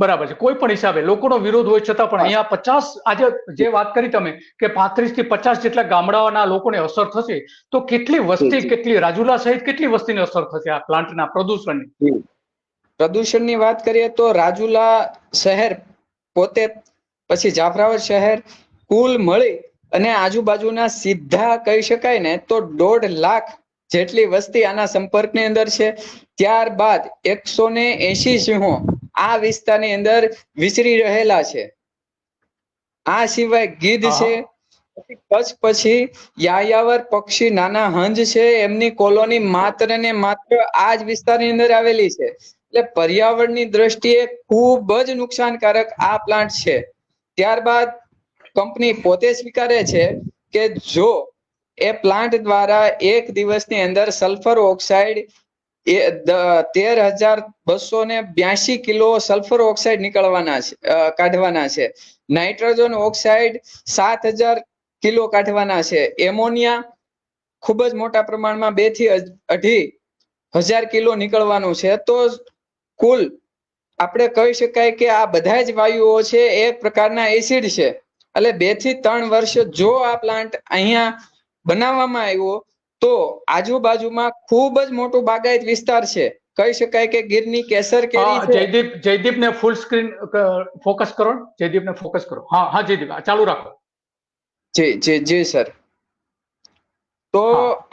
બરાબર છે. કોઈ પણ હિસાબે લોકોનો વિરોધ હોય છતાં પણ અહીંયા 50, આજે જે વાત કરી તમે કે 35 થી 50 જેટલા ગામડાઓના લોકોને અસર થશે, તો કેટલી વસ્તી, કેટલી રાજુલા સહિત કેટલી વસ્તીને અસર થશે આ પ્લાન્ટના પ્રદૂષણની? પ્રદૂષણની વાત કરીએ તો રાજુલા શહેર પોતે, પછી જાફરાબાદ શહેર, કુલ મળી અને આજુબાજુના સીધા કહી શકાય ને તો 1.5 લાખ જેટલી વસ્તી આના સંપર્કની અંદર છે. ત્યારબાદ 180 સિંહો આ વિસ્તારની અંદર વિચરી રહેલા છે. આ સિવાય ગીધ છે, કચ્છ પછી યાયાવર પક્ષી, નાના હંજ છે, એમની કોલોની માત્ર ને માત્ર આ જ વિસ્તારની અંદર આવેલી છે. એટલે પર્યાવરણની દ્રષ્ટિએ ખૂબ જ નુકસાનકારક આ પ્લાન્ટ છે. ત્યારબાદ કંપની પોતે સ્વીકારે છે કે જો એ પ્લાન્ટ દ્વારા એક દિવસની અંદર sulphur oxide 13,282 kilo sulphur oxide નીકળવાના છે, કાઢવાના છે. નાઇટ્રોજન ઓક્સાઇડ 7,000 કિલો કાઢવાના છે. એમોનિયા ખૂબ જ મોટા પ્રમાણમાં 2 થી 2,500 કિલો નીકળવાનું છે. તો કુલ આપણે કહી શકાય કે આ બધા જ વાયુઓ છે એક પ્રકારના એસિડ છે. એટલે 2 થી 3 વર્ષ જો આ પ્લાન્ટ અહીંયા બનાવવામાં આવ્યો તો આજુબાજુમાં ખૂબ જ મોટું બાગાયત વિસ્તાર છે. કહી શકાય કે ગીરની કેસર કેરી છે. જયદીપને ફૂલ સ્ક્રીન ફોકસ કરો. જયદીપને ફોકસ કરો. હા જયદીપ ચાલુ રાખો. જી સર. તો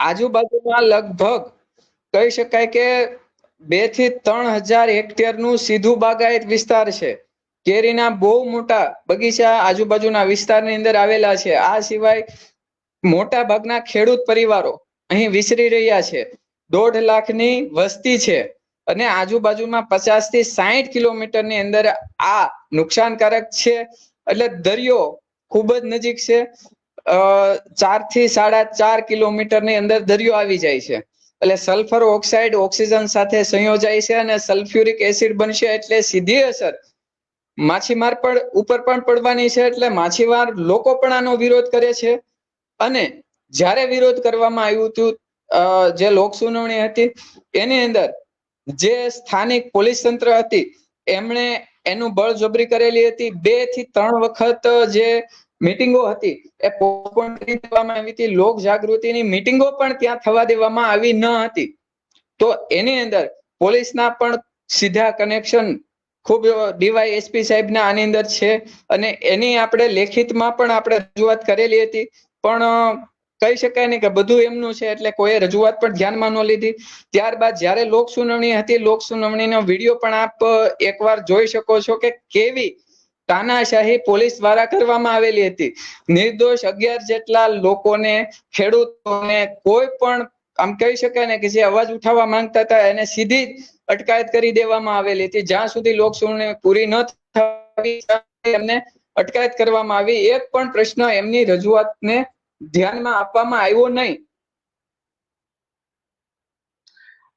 આજુબાજુમાં લગભગ કહી શકાય કે 2 થી 3,000 હેક્ટરનું સીધું બાગાયત વિસ્તાર છે. કેરીના બહુ મોટા બગીચા આજુબાજુના વિસ્તારની અંદર આવેલા છે. આ સિવાય મોટા ભાગના ખેડૂત પરિવારો અહીં વિસરી રહ્યા છે. 1.5 લાખની વસ્તી છે અને આજુબાજુમાં 50 થી 60 કિલોમીટરની અંદર આ નુકસાનકારક છે. એટલે દરિયો ખૂબ જ નજીક છે. 4 થી 4.5 કિલોમીટરની અંદર દરિયો આવી જાય છે. એટલે સલ્ફર ઓક્સાઇડ ઓક્સિજન સાથે સંયોજાય છે અને સલ્ફ્યુરિક એસિડ બનશે એટલે સીધી અસર માછીમાર પર ઉપર પણ પડવાની છે. એટલે માછીમાર લોકો પણ આનો વિરોધ કરે છે. અને જ્યારે વિરોધ કરવામાં આવ્યું હતું, જે લોક સુનાવણી હતી એની અંદર જે સ્થાનિક પોલીસ તંત્ર હતી એમણે એનું બળજબરી કરેલી હતી. 2 થી 3 વખત જે મીટિંગો હતી એ પોસ્ટપોન કરી દેવામાં આવી હતી. લોક જાગૃતિની મીટિંગો પણ ત્યાં થવા દેવામાં આવી ન હતી. તો એની અંદર પોલીસના પણ સીધા કનેક્શન ખૂબ ડીવાયએસપી સાહેબના આની અંદર છે અને એની આપણે લેખિતમાં પણ આપણે રજૂઆત કરેલી હતી. પણ કહી શકાય ને કે બધું એમનું છે એટલે કોઈ રજૂઆત પણ ધ્યાનમાં ન લીધી. ત્યારબાદ જ્યારે લોક સુનાવણી હતી, લોક સુનાવણીનો વિડીયો પણ આપ એકવાર જોઈ શકો છો કે કેવી તાનાશાહી પોલીસ દ્વારા કરવામાં આવેલી હતી. નિર્દોષ 11 જેટલા લોકોને, ખેડૂતોને, કોઈ પણ આમ કહી શકાય ને કે જે અવાજ ઉઠાવવા માંગતા હતા એને સીધી અટકાયત કરી દેવામાં આવેલી હતી. જ્યાં સુધી લોક સુનાવણી પૂરી ન થવી એમને અટકાયત કરવામાં આવી. એક પણ પ્રશ્ન એમની રજૂઆતને ધ્યાનમાં આપવામાં આવ્યો નહીં.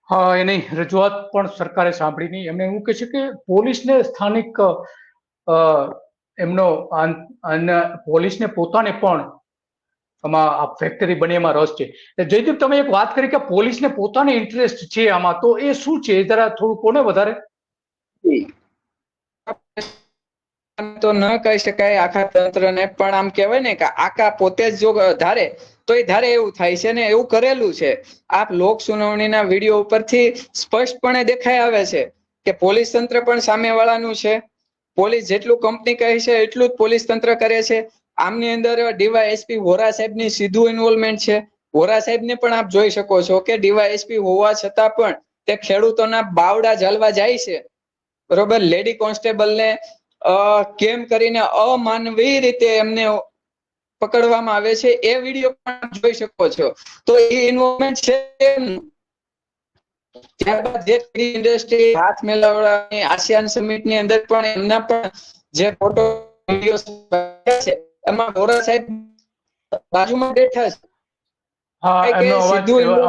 હા, એની રજૂઆત પણ સરકારે સાંભળી નહીં. એમને એવું કહે છે કે પોલીસને સ્થાનિક એમનો પોલીસને પોતાને પણ આમાં આ ફેક્ટરી બને એમાં રસ છે. જયદીપ, તમે એક વાત કરી કે પોલીસને પોતાને ઇન્ટરેસ્ટ છે આમાં, તો એ શું છે? એ જરા થોડું કોને વધારે તો ન કહી શકાય આખા તંત્રને, પણ આમ કહેવાય ને કે આખા પોતે જ જો ધારે તો એ ધારે એવું થાય છે ને એવું કરેલું છે. આપ લોક સુનાવણીના વિડીયો ઉપરથી સ્પષ્ટપણે દેખાઈ આવે છે કે પોલીસ તંત્ર પણ સામેવાળાનું છે. પોલીસ જેટલું કંપની કહે છે એટલું જ પોલીસ તંત્ર કરે છે. આમની અંદર ડીવાયએસપી વોરા સાહેબની સીધું ઇન્વોલ્વમેન્ટ છે. વોરા સાહેબને પણ આપ જોઈ શકો છો કે ડીવાયએસપી હોવા છતાં પણ તે ખેડૂતોના બાવડા ઝાલવા જાય છે. બરોબર, લેડી કોન્સ્ટેબલને કેમ કરીને અમાનવી રીતે એમને પકડવામાં આવે છે એ વિડીયો પણ જોઈ શકો છો. તો એ ઇન્વોલ્વમેન્ટ છે. ત્યારબાદ જે ઇન્ડસ્ટ્રી હાથ મેળવવાની આસિયાન સમિટ ની અંદર પણ એમના પણ જે ફોટો વિડીયો છે એમાં વોરા સાહેબ બાજુમાં બેઠા છે. હા, એમનો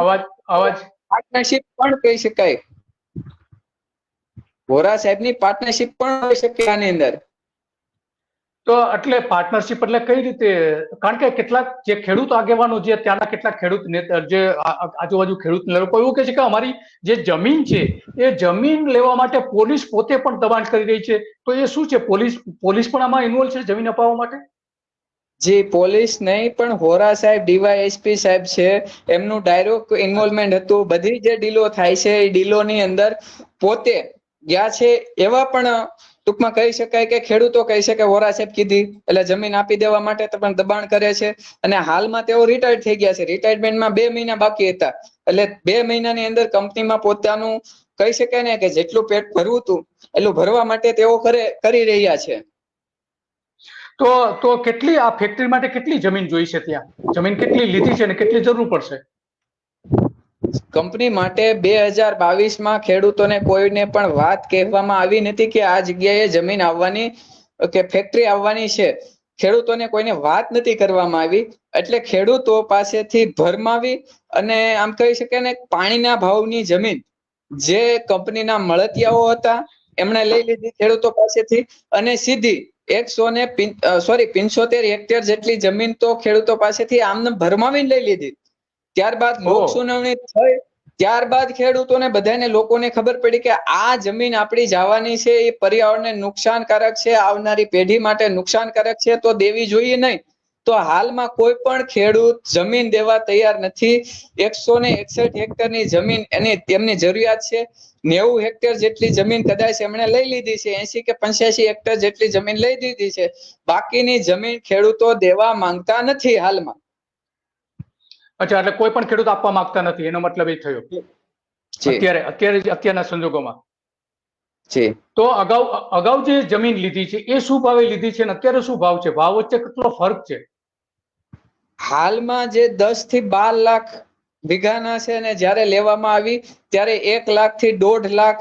અવાજ પાર્ટનરશિપ પણ કહી શકાય. વોરા સાહેબની પાર્ટનરશિપ પણ હોઈ શકે આની અંદર. તો એટલે પાર્ટનરશિપ એટલે કઈ રીતે? કારણ કે કેટલાક જે ખેડૂત આગેવાનો, જે ત્યાંના કેટલાક ખેડૂત જે આજુબાજુ ખેડૂત લોકો એવું કહે છે કે અમારી જે જમીન છે એ જમીન લેવા માટે પોલીસ પોતે પણ દબાણ કરી રહી છે. તો એ શું છે? પોલીસ પણ આમાં ઇન્વોલ્વ છે જમીન અપાવવા માટે? જી, પોલીસ નહીં પણ વોરા સાહેબ, ડીવાયએસપી સાહેબ છે, એમનું ડાયરેક્ટ ઇન્વોલ્વમેન્ટ હતું. બધી જે ડીલો થાય છે એ ડીલોની અંદર પોતે ગયા છે. એવા પણ ટૂંકમાં કહી શકાય કે ખેડૂતો કહી શકે કે વોરા સાહેબ કીધી એટલે જમીન આપી દેવા માટે પણ દબાણ કરે છે. અને હાલમાં તેઓ રિટાયર્ડ થઈ ગયા છે. રિટાયરમેન્ટમાં 2 મહિના બાકી હતા. એટલે 2 મહિનાની અંદર કંપનીમાં પોતાનું કહી શકાય ને કે જેટલું પેટ ભરવું હતું એટલું ભરવા માટે તેઓ કરી રહ્યા છે. તો કેટલી આ ફેક્ટરી માટે કેટલી જમીન જોઈ છે? ત્યાં જમીન કેટલી લીધી છે અને કેટલી જરૂર પડશે? કંપની માટે 2022માં ખેડૂતોને કોઈને પણ વાત કહેવામાં આવી નથી કે આ જગ્યાએ જમીન આવવાની કે ફેક્ટરી આવવાની છે. ખેડૂતોને કોઈને વાત નથી કરવામાં આવી. એટલે ખેડૂતો પાસેથી ભરમાવી અને આમ કહી શકાય ને પાણીના ભાવની જમીન જે કંપનીના મળતિયાઓ હતા એમણે લઈ લીધી ખેડૂતો પાસેથી અને સીધી 75 હેક્ટર જેટલી જમીન તો ખેડૂતો પાસેથી આમને ભરમાવીને લઈ લીધી. ત્યારબાદ લોક સુનાવણી થઈ. ત્યારબાદ ખેડૂતોને બધાને લોકોને ખબર પડી કે આ જમીન આપણી જવાની છે, એ પર્યાવરણને નુકસાનકારક છે, આવનારી પેઢી માટે નુકસાનકારક છે, તો દેવી જોઈએ નહીં. તો હાલમાં કોઈ પણ ખેડૂત જમીન દેવા તૈયાર નથી. 161 હેક્ટરની જમીન તેમની જરૂરિયાત છે. 90 હેક્ટર જેટલી જમીન કદાચ એમણે લઈ લીધી છે. 80 કે 85 હેક્ટર જેટલી જમીન લઈ લીધી છે. બાકીની જમીન ખેડૂતો દેવા માંગતા નથી હાલમાં. અચ્છા, એટલે કોઈ પણ ખેડૂત આપવા માંગતા નથી, એનો મતલબ એ થયો. જી અત્યારના સંજોગોમાં. જી તો અગાઉ જે જમીન લીધી છે એ શું ભાવે લીધી છે અને અત્યારે શું ભાવ છે? ભાવ વચ્ચે કેટલો ફરક છે? હાલમાં જે 10 થી 12 લાખ વીઘાના છે ને જ્યારે લેવામાં આવી ત્યારે 1 લાખ થી 1.5 લાખ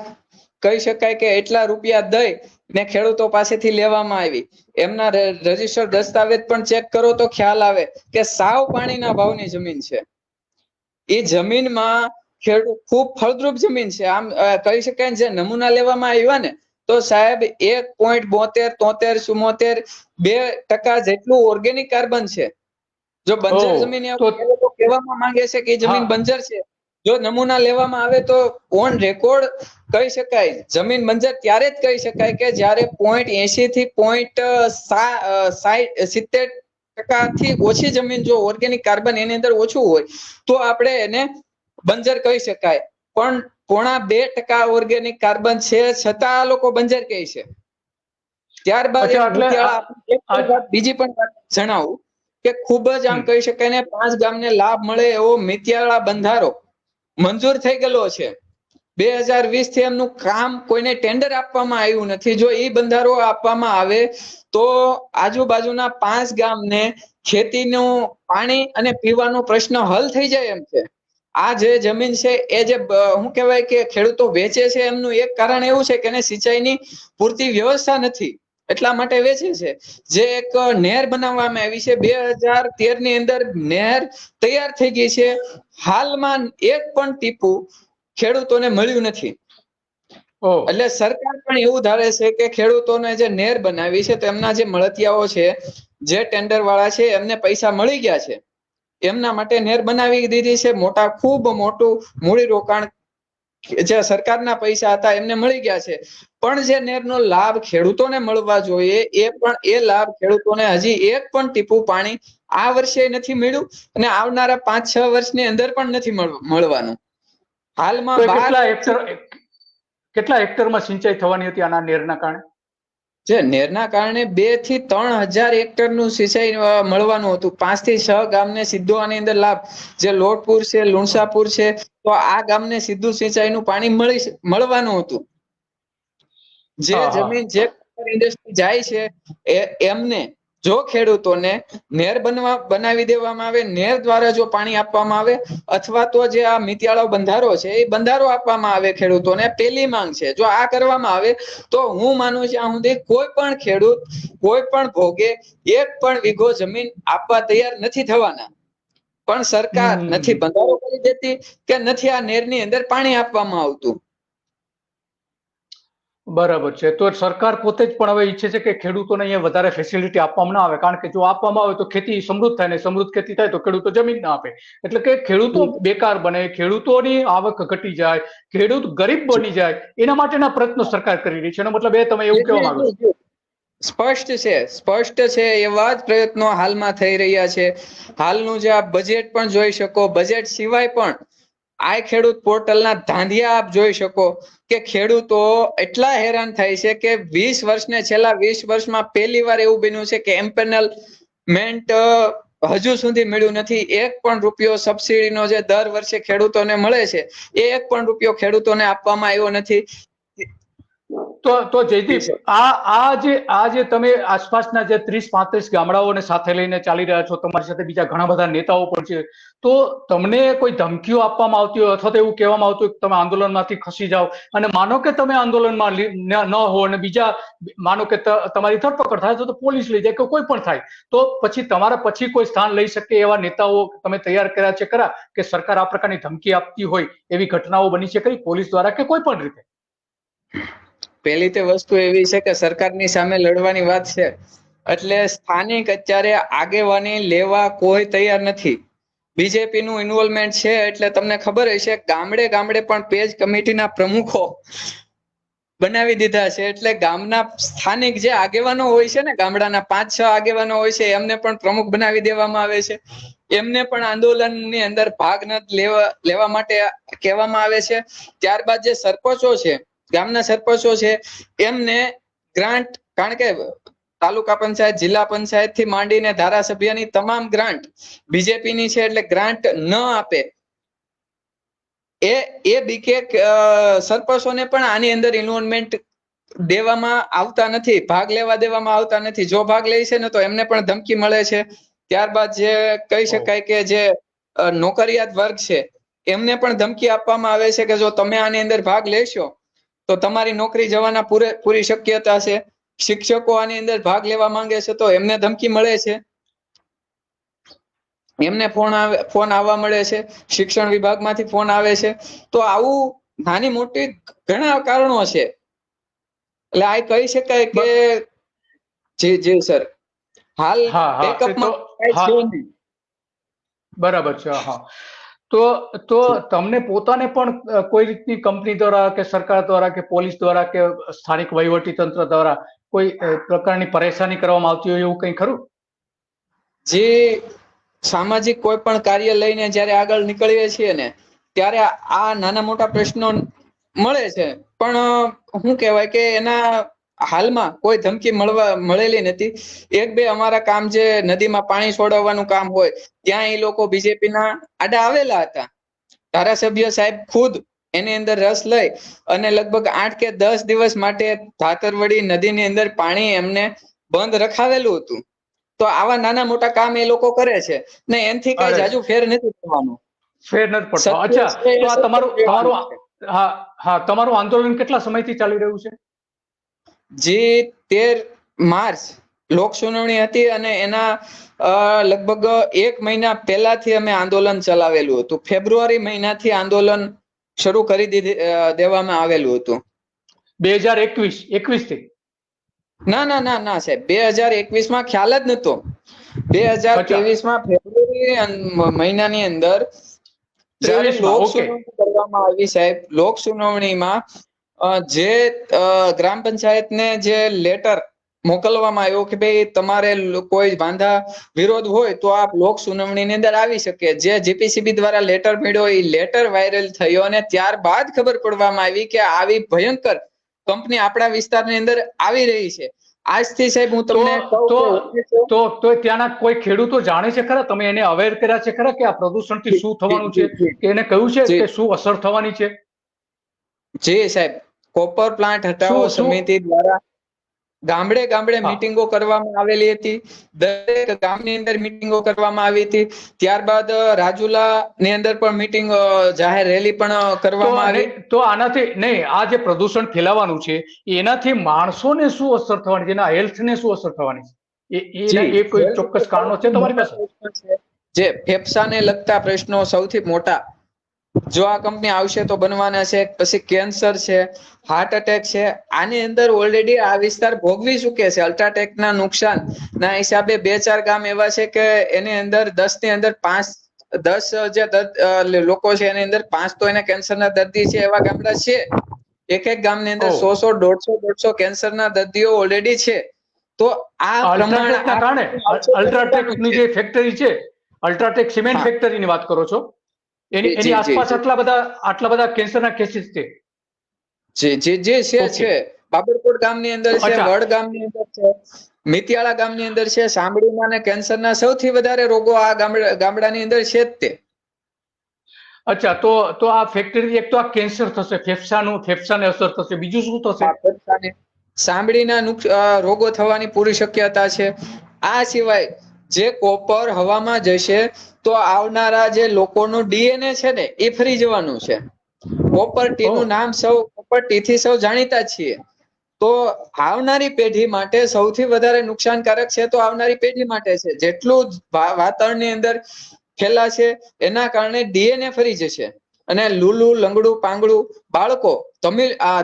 કહી શકાય કે એટલા રૂપિયા દઈ ને ખેડૂતો પાસેથી લેવામાં આવી. એમના રજીસ્ટર દસ્તાવેજ પણ ચેક કરો તો ખ્યાલ આવે કે સાવ પાણીના ભાવની જમીન છે. એ જમીનમાં ખેડૂત ખૂબ ફળદ્રુપ જમીન છે. આમ કહી શકાય જે નમૂના લેવામાં આવ્યા ને તો સાહેબ 1.72-74-74-2% જેટલું ઓર્ગેનિક કાર્બન છે. જો બંજર જમીન કહેવામાં માંગે છે કે જમીન બંજર છે, જો નમૂના લેવામાં આવે તો ઓન રેકોર્ડ કહી શકાય જમીન બંજર ત્યારે જ કહી શકાય કે જ્યારે 0.80 થી 0.70% થી ઓછી જમીન જો ઓર્ગેનિક કાર્બન એની અંદર ઓછું હોય તો આપણે એને બંજર કહી શકાય. પણ 0.5% ઓર્ગેનિક કાર્બન છે છતાં આ લોકો બંજર કહે છે. ત્યારબાદ બીજી પણ વાત જણાવું કે ખૂબ જ આમ કહી શકાય ને 5 ગામને લાભ મળે એવો મિતિયાળા બંધારો મંજૂર થઈ ગયેલો છે. 2020 થી એમનું કામ કોઈને ટેન્ડર આપવામાં આવ્યું નથી. જો એ બંધારો આપવામાં આવે તો આજુબાજુના 5 ગામને ખેતીનું પાણી અને પીવાનો પ્રશ્ન હલ થઈ જાય એમ છે. આ જે જમીન છે એ જે શું કહેવાય કે ખેડૂતો વેચે છે એમનું એક કારણ એવું છે કે એને સિંચાઈની પૂરતી વ્યવસ્થા નથી એટલા માટે વેચે છે. જે એક નહેર બનાવવામાં આવી છે 2013 ની અંદર નહેર તૈયાર થઈ ગઈ છે. હાલમાં એક પણ ટીપું ખેડૂતોને મળ્યું નથી. એટલે સરકાર પણ એવું ધારે છે કે ખેડૂતોને જે નહેર બનાવી છે તેમના જે મળતિયાઓ છે જે ટેન્ડર વાળા છે એમને પૈસા મળી ગયા છે, એમના માટે નહેર બનાવી દીધી છે. ખૂબ મોટું મૂડી રોકાણ જે સરકારના પૈસા હતા એમને મળી ગયા છે. પણ જે નહેરનો લાભ ખેડૂતોને મળવા જોઈએ એ લાભ ખેડૂતોને હજી એક પણ ટીપું પાણી આ વર્ષે નથી મળ્યું અને આવનારા 5-6 વર્ષની અંદર પણ નથી મળવાનું. હાલમાં કેટલા હેક્ટરમાં સિંચાઈ થવાની હતી આના નહેરના કારણે? જે નહેરના કારણે 2 થી 3 હજાર હેક્ટરનું સિંચાઈ મળવાનું હતું. 5 થી 6 ગામને સીધો આની અંદર લાભ, જે લોટપુર છે, લુણસાપુર છે, તો આ ગામને સીધું સિંચાઈનું પાણી મળવાનું હતું. જે જમીન જે ઇન્ડસ્ટ્રી જાય છે એમને જો ખેડૂતોને નહેર બનાવી દેવામાં આવે, નહેર દ્વારા જો પાણી આપવામાં આવે અથવા તો જે આ મિતિયાળો બંધારો છે એ બંધારો આપવામાં આવે ખેડૂતોને, પેલી માંગ છે. જો આ કરવામાં આવે તો હું માનું છું ત્યાં સુધી કોઈ પણ ખેડૂત કોઈ પણ ભોગે એક પણ વીઘો જમીન આપવા તૈયાર નથી થવાના. પણ સરકાર નથી બંધારો કરી દેતી કે નથી આ નહેરની અંદર પાણી આપવામાં આવતું. બરાબર છે. તો સરકાર પોતે જ પણ હવે ઈચ્છે છે કે ખેડૂતોને અહીંયા વધારે ફેસિલિટી આપવામાં ના આવે, કારણ કે જો આપવામાં આવે તો ખેતી સમૃદ્ધ થાય ને સમૃદ્ધ ખેતી થાય તો ખેડૂતો જમીન ના આપે, એટલે કે ખેડૂતો બેકાર બને, ખેડૂતોની આવક ઘટી જાય, ખેડૂત ગરીબ બની જાય, એના માટેના પ્રયત્નો સરકાર કરી રહી છે. એનો મતલબ એ તમે એવું કહેવા માંગો છો? સ્પષ્ટ છે એવા જ પ્રયત્નો હાલમાં થઈ રહ્યા છે. હાલનું જે આપ બજેટ પણ જોઈ શકો, બજેટ સિવાય પણ આ ખેડૂત પોર્ટલના ધાંધિયા આપ જોઈ શકો કે ખેડૂતો એટલા હેરાન થાય છે કે 20 વર્ષને છેલ્લા 20 વર્ષમાં પહેલી વાર એવું બન્યું છે કે એમ્પેનલમેન્ટ હજુ સુધી મળ્યું નથી. 1 પણ રૂપિયો સબસિડીનો જે દર વર્ષે ખેડૂતોને મળે છે એ 1 પણ રૂપિયો ખેડૂતોને આપવામાં આવ્યો નથી. તો જયદીપ, આ જે તમે આસપાસના જે 30-35 ગામડાઓને સાથે લઈને ચાલી રહ્યા છો, તમારી સાથે બીજા ઘણા બધા નેતાઓ પણ છે, તો તમને કોઈ ધમકીઓ આપવામાં આવતી હોય અથવા તો એવું કહેવામાં આવતું હોય કે તમે આંદોલનમાંથી ખસી જાઓ, અને માનો કે તમે આંદોલનમાં ન હો અને બીજા માનો કે તમારી ધરપકડ થાય તો પોલીસ લઈ જાય કે કોઈ પણ થાય, તો પછી તમારા પછી કોઈ સ્થાન લઈ શકે એવા નેતાઓ તમે તૈયાર કર્યા છે ખરા કે સરકાર આ પ્રકારની ધમકી આપતી હોય એવી ઘટનાઓ બની છે ખરી પોલીસ દ્વારા કે કોઈ પણ રીતે? પહેલી તે વસ્તુ એવી છે કે સરકારની સામે લડવાની વાત છે એટલે સ્થાનિક અત્યારે આગેવાની લેવા કોઈ તૈયાર નથી. બીજેપી નું ઇન્વોલ્વમેન્ટ છે એટલે તમને ખબર હશે ગામડે પણ પેજ કમિટીના પ્રમુખો બનાવી દીધા છે. એટલે ગામના સ્થાનિક જે આગેવાનો હોય છે ને, ગામડાના 5-6 આગેવાનો હોય છે એમને પણ પ્રમુખ બનાવી દેવામાં આવે છે. એમને પણ આંદોલનની અંદર ભાગ ન લેવા માટે કહેવામાં આવે છે. ત્યારબાદ જે સરપંચો છે, ગામના સરપંચો છે, એમને ગ્રાન્ટ, કારણ કે તાલુકા પંચાયત, જિલ્લા પંચાયત થી માંડીને ધારાસભ્યની તમામ ગ્રાન્ટ બીજેપી ની છે એટલે ગ્રાન્ટ ન આપે એ બીકે સરપંચોને પણ આની અંદર ઇન્વોલ્વમેન્ટ દેવામાં આવતા નથી, ભાગ લેવા દેવામાં આવતા નથી. જો ભાગ લે છે ને તો એમને પણ ધમકી મળે છે. ત્યારબાદ જે કહી શકાય કે જે નોકરિયાત વર્ગ છે એમને પણ ધમકી આપવામાં આવે છે કે જો તમે આની અંદર ભાગ લેશો તો તમારી નોકરી જવાના પૂરી શક્યતા છે. શિક્ષકો આની અંદર ભાગ લેવા માંગે છે તો એમને ધમકી મળે છે, એમને ફોન આવવા મળે છે, શિક્ષણ વિભાગમાંથી ફોન આવે છે. તો આવું નાની મોટી ઘણા કારણો છે. એટલે આ કહી શકાય કે જી જી સર, હાલ બેકઅપમાં કાંઈ છે નહીં. બરાબર છે. હા, તો તમને પોતાને પણ કોઈ રીતની કંપની દ્વારા કે સરકાર દ્વારા કે પોલીસ દ્વારા કે સ્થાનિક વહીવટી તંત્ર દ્વારા કોઈ પ્રકારની પરેશાની કરવામાં આવતી હોય એવું કંઈ ખરું? જે સામાજિક કોઈ પણ કાર્ય લઈને જ્યારે આગળ નીકળીએ છીએ ને ત્યારે આ નાના મોટા પ્રશ્નો મળે છે, પણ શું કહેવાય કે એના હાલમાં કોઈ ધમકી મળેલી નથી. એક બે અમારા કામ જે નદીમાં પાણી છોડાવવાનું કામ હોય ત્યાં એ લોકો બીજેપીના આડા આવેલા હતા. ધારાસભ્ય સાહેબ ખુદ એની અંદર રસ લઈ અને લગભગ 8 કે 10 દિવસ માટે ધાતરવડી નદીની અંદર પાણી એમને બંધ રખાવેલું હતું. તો આવા નાના મોટા કામ એ લોકો કરે છે ને એનથી કઈ જાજુ ફેર નથી થવાનો. ફેર નથી પડતો. અચ્છા, તો આ તમારું આંદોલન કેટલા સમયથી ચાલી રહ્યું છે? જે 13 માર્ચ લોક સુનાવણી હતી અને એના લગભગ 1 મહિના પહેલાથી અમે આંદોલન ચલાવેલું હતું. ફેબ્રુઆરી મહિનાથી આંદોલન શરૂ કરી દેવામાં આવેલું હતું. 2021 થી? ના ના ના ના સાહેબ, 2021 માં ખ્યાલ જ નતો. 2023 માં ફેબ્રુઆરી મહિનાની અંદર જ્યારે લોક સુનાવણી કરવામાં આવી સાહેબ, લોક સુનાવણીમાં જે ગ્રામ પંચાયતને જે લેટર મોકલવામાં આવ્યો કે ભાઈ તમારે કોઈ વાંધા વિરોધ હોય તો આપ લોક સુનાવણીની અંદર આવી શકે. જે જીપીસીબી દ્વારા લેટર મળ્યો એ લેટર વાયરલ થયો અને ત્યારબાદ ખબર પડવામાં આવી કે આવી ભયંકર કંપની આપણા વિસ્તારની અંદર આવી રહી છે. આજથી સાહેબ હું તમને તો ત્યાંના કોઈ ખેડૂતો જાણે છે ખરા? તમે એને અવેર કર્યા છે ખરા કે આ પ્રદૂષણથી શું થવાનું છે, કે એને કહ્યું છે કે શું અસર થવાની છે? જી સાહેબ, કોપર પ્લાન્ટ હટાવો સમિતિ દ્વારા ગામડે ગામડે મીટિંગો કરવામાં આવેલી હતી. દરેક ગામની અંદર મીટિંગો કરવામાં આવી હતી. ત્યારબાદ રાજુલા ની અંદર પણ મીટિંગ, જાહેર રેલી પણ કરવામાં આવી. તો આનાથી નહીં, આ જે પ્રદૂષણ ફેલાવાનું છે એનાથી માણસોને શું અસર થવાની છે, એના હેલ્થને શું અસર થવાની છે, એ કોઈ ચોક્કસ કારણો છે તમારી પાસે? જે ફેફસાને લગતા પ્રશ્નો સૌથી મોટા જો આ કંપની આવશે તો બનવાના છે. પછી કેન્સર છે, હાર્ટ એટેક છે. આની અંદર ઓલરેડી આ વિસ્તાર ભોગવી ચૂકે છે. અલ્ટ્રાટેક ના નુકસાન ના હિસાબે 2-4 ગામ એવા છે કે એની અંદર 10 ની અંદર 5-10 જે લોકો છે એની અંદર 5 તો એને કેન્સરના દર્દી છે એવા ગામડા છે. એક ગામની અંદર 100-150 કેન્સરના દર્દીઓ ઓલરેડી છે. તો આ અલ્ટ્રાટેકના કારણે, અલ્ટ્રાટેકની જે ફેક્ટરી છે, અલ્ટ્રાટેક સિમેન્ટ ફેક્ટરીની વાત કરો છો, એની આસપાસ આટલા બધા કેન્સરના કેસીસ છે? છે. બાબરકોટ ગામની અંદર છે, વડ ગામની અંદર છે, મિતિયાળા ગામની અંદર છે. સાંભળીમાં અને કેન્સરના સૌથી વધારે રોગો આ ગામડાની અંદર છે જ તે. અચ્છા, તો આ ફેક્ટરી, એક તો આ કેન્સર થશે, ફેફસાને અસર થશે, બીજું શું થશે? સાંભળીના રોગો થવાની પૂરી શક્યતા છે. આ સિવાય જે કોપર હવામાં જશે તો આવનારા જે લોકોનું ડીએનએ છે ને એ ફરી જવાનું છે. કોપર ટી નું નામ કોપર ટી થી સૌ જાણીતા છીએ. તો આવનારી પેઢી માટે સૌથી વધારે નુકસાનકારક છે તો આવનારી પેઢી માટે છે. જેટલું વાતાવરણની અંદર ફેલાશે એના કારણે ડીએનએ ફરી જશે અને લૂલું, લંગડું, પાંગડું બાળકો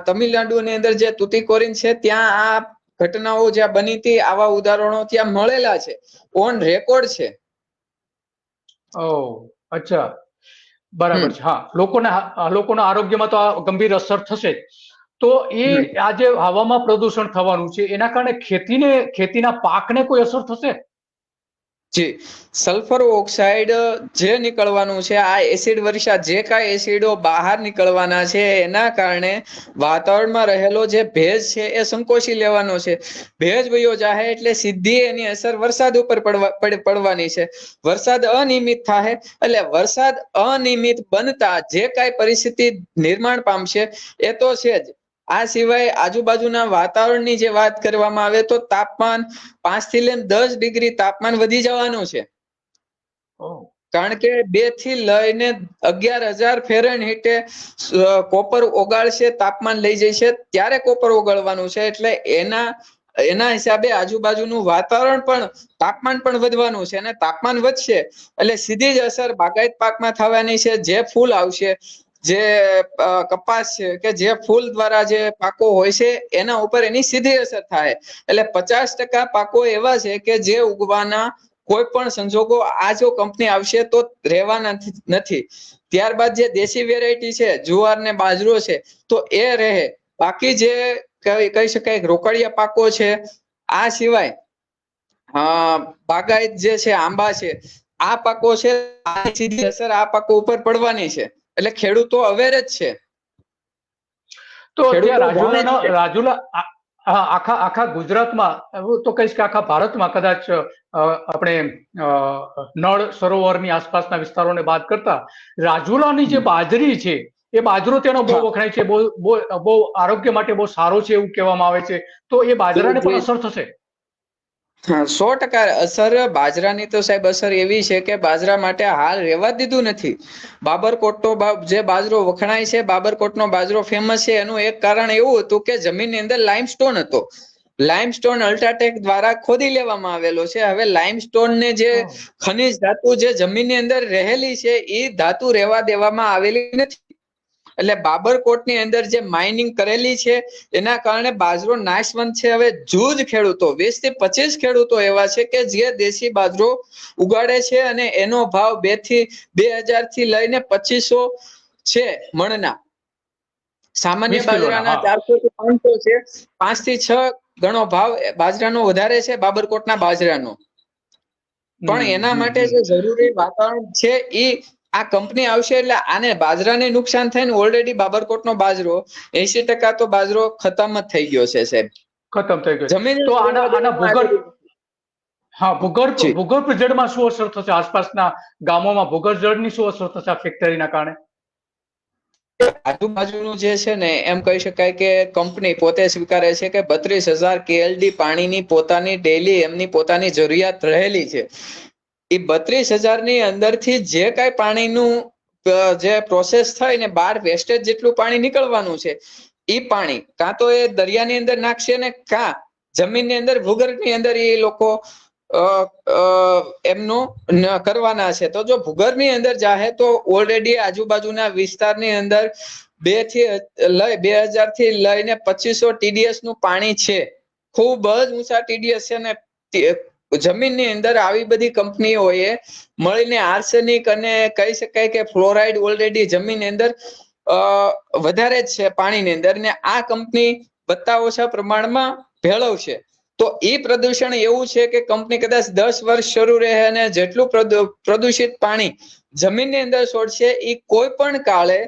તમિલનાડુની અંદર જે તુતીકોરીન છે ત્યાં આ ઘટનાઓ જ્યાં બની હતી, આવા ઉદાહરણો ત્યાં મળેલા છે, ઓન રેકોર્ડ છે. અચ્છા, બરાબર છે. હા, લોકોના આરોગ્યમાં તો આ ગંભીર અસર થશે. તો એ આ જે હવામાં પ્રદૂષણ થવાનું છે એના કારણે ખેતીના પાકને કોઈ અસર થશે? જી, સલ્ફર ઓક્સાઇડ જે નીકળવાનું છે, આ એસિડ વર્ષા જે કાંઈ એસિડો બહાર નીકળવાના છે એના કારણે વાતાવરણમાં રહેલો જે ભેજ છે એ સંકોચી લેવાનો છે. ભેજ વયો જાહે એટલે સીધી એની અસર વરસાદ ઉપર પડવાની છે. વરસાદ અનિયમિત થાય એટલે વરસાદ અનિયમિત બનતા જે કાંઈ પરિસ્થિતિ નિર્માણ પામશે એ તો છે જ. આ સિવાય આજુબાજુના વાતાવરણની જે વાત કરવામાં આવે તો તાપમાન 5 થી લઈને 10 ડિગ્રી તાપમાન વધી જવાનું છે. કારણ કે 2 થી લઈને 11,000 ફેરનહીટે કોપર ઓગાળશે, તાપમાન લઈ જશે ત્યારે કોપર ઓગાળવાનું છે. એટલે એના હિસાબે આજુબાજુનું વાતાવરણ પણ તાપમાન પણ વધવાનું છે, અને તાપમાન વધશે એટલે સીધી જ અસર બાગાયત પાકમાં થવાની છે. જે ફૂલ આવશે, જે કપાસ છે કે જે ફૂલ દ્વારા જે પાકો હોય છે એના ઉપર એની સીધી અસર થાય. એટલે 50% પાકો એવા છે કે જે ઉગવાના કોઈ પણ સંજોગો આ જો કંપની આવશે તો રહેવાના નથી. ત્યારબાદ જે દેશી વેરાયટી છે, જુવાર ને બાજરો છે, તો એ રહે. બાકી જે કહી શકાય રોકડિયા પાકો છે, આ સિવાય બાગાયત જે છે, આંબા છે, આ પાકો છે, આની સીધી અસર આ પાકો ઉપર પડવાની છે. એટલે ખેડૂતો અવેર જ છે. તો રાજુલા આખા ગુજરાતમાં, હું તો કહીશ કે આખા ભારતમાં કદાચ આપણે નળ સરોવરની આસપાસના વિસ્તારોને બાદ કરતા રાજુલાની જે બાજરી છે એ બાજરો તેનો બહુ વખણાય છે, બહુ આરોગ્ય માટે બહુ સારો છે એવું કહેવામાં આવે છે. તો એ બાજરાને પણ અસર થશે? હા, 100% અસર. બાજરાની તો સાહેબ અસર એવી છે કે બાજરા માટે હાલ રહેવા દીધું નથી. બાબરકોટનો જે બાજરો વખણાય છે, બાબરકોટનો બાજરો ફેમસ છે, એનું એક કારણ એવું હતું કે જમીનની અંદર લાઇમસ્ટોન હતો. લાઇમસ્ટોન અલ્ટ્રાટેક દ્વારા ખોદી લેવામાં આવેલો છે. હવે લાઇમસ્ટોન ને જે ખનિજ ધાતુ જે જમીનની અંદર રહેલી છે એ ધાતુ રહેવા દેવામાં આવેલી નથી. એટલે બાબરકોટની અંદર જે માઇનિંગ કરેલી છે એના કારણે બાજરો નાશવંત છે. હવે જૂજ ખેડૂતો 20 થી 25 ખેડૂતો એવા છે કે જે દેશી બાજરો ઉગાડે છે અને એનો ભાવ 2,000 થી લઈને 2,500 છે મણના. સામાન્ય બાજરાના 400 થી 500 છે. 5 થી 6 ગણો ભાવ બાજરાનો વધારે છે બાબરકોટના બાજરાનો. પણ એના માટે જે જરૂરી વાતાવરણ છે એ આ કંપની આવશે એટલે આને બાજરાને નુકસાન થાય ને. ઓલરેડી બાબરકોટનો બાજરો 80% તો બાજરો ખતમ જ થઈ ગયો છે સાહેબ. ખતમ થઈ ગયો. તો આના ભૂગર્ભ જળમાં શું અસર થશે? આસપાસના ગામોમાં ભૂગર્ભ જળની શું અસર થશે આ ફેક્ટરીના કારણે? આજુબાજુનું જે છે ને એમ કહી શકાય કે કંપની પોતે સ્વીકારે છે કે 32,000 KLD પાણીની પોતાની ડેલી એમની પોતાની જરૂરિયાત રહેલી છે. એ 32,000 ની અંદરથી જે કાંઈ પાણીનું જે પ્રોસેસ થાય ને બહાર વેસ્ટેજ જેટલું પાણી નીકળવાનું છે એ પાણી કાં તો એ દરિયાની અંદર નાખશે ને કાં જમીનની અંદર ભૂગર્ભની અંદર એ લોકો એમનું કરવાના છે. તો જો ભૂગર્ભની અંદર જાહે તો ઓલરેડી આજુબાજુના વિસ્તારની અંદર 2,000 થી લઈને 2,500 TDS નું પાણી છે. ખૂબ જ ઊંચા TDS છે ને જમીનની અંદર આવી બધી કંપનીઓએ મળીને આર્સેનિક અને કહી શકાય કે ફ્લોરાઇડ ઓલરેડી જમીનની અંદર વધારે જ છે પાણીની અંદર, ને આ કંપની વધતા ઓછા પ્રમાણમાં ભેળવશે. તો એ પ્રદૂષણ એવું છે કે કંપની કદાચ 10 વર્ષ શરૂ રહે અને જેટલું પ્રદૂષિત પાણી જમીનની અંદર છોડશે એ કોઈ પણ કાળે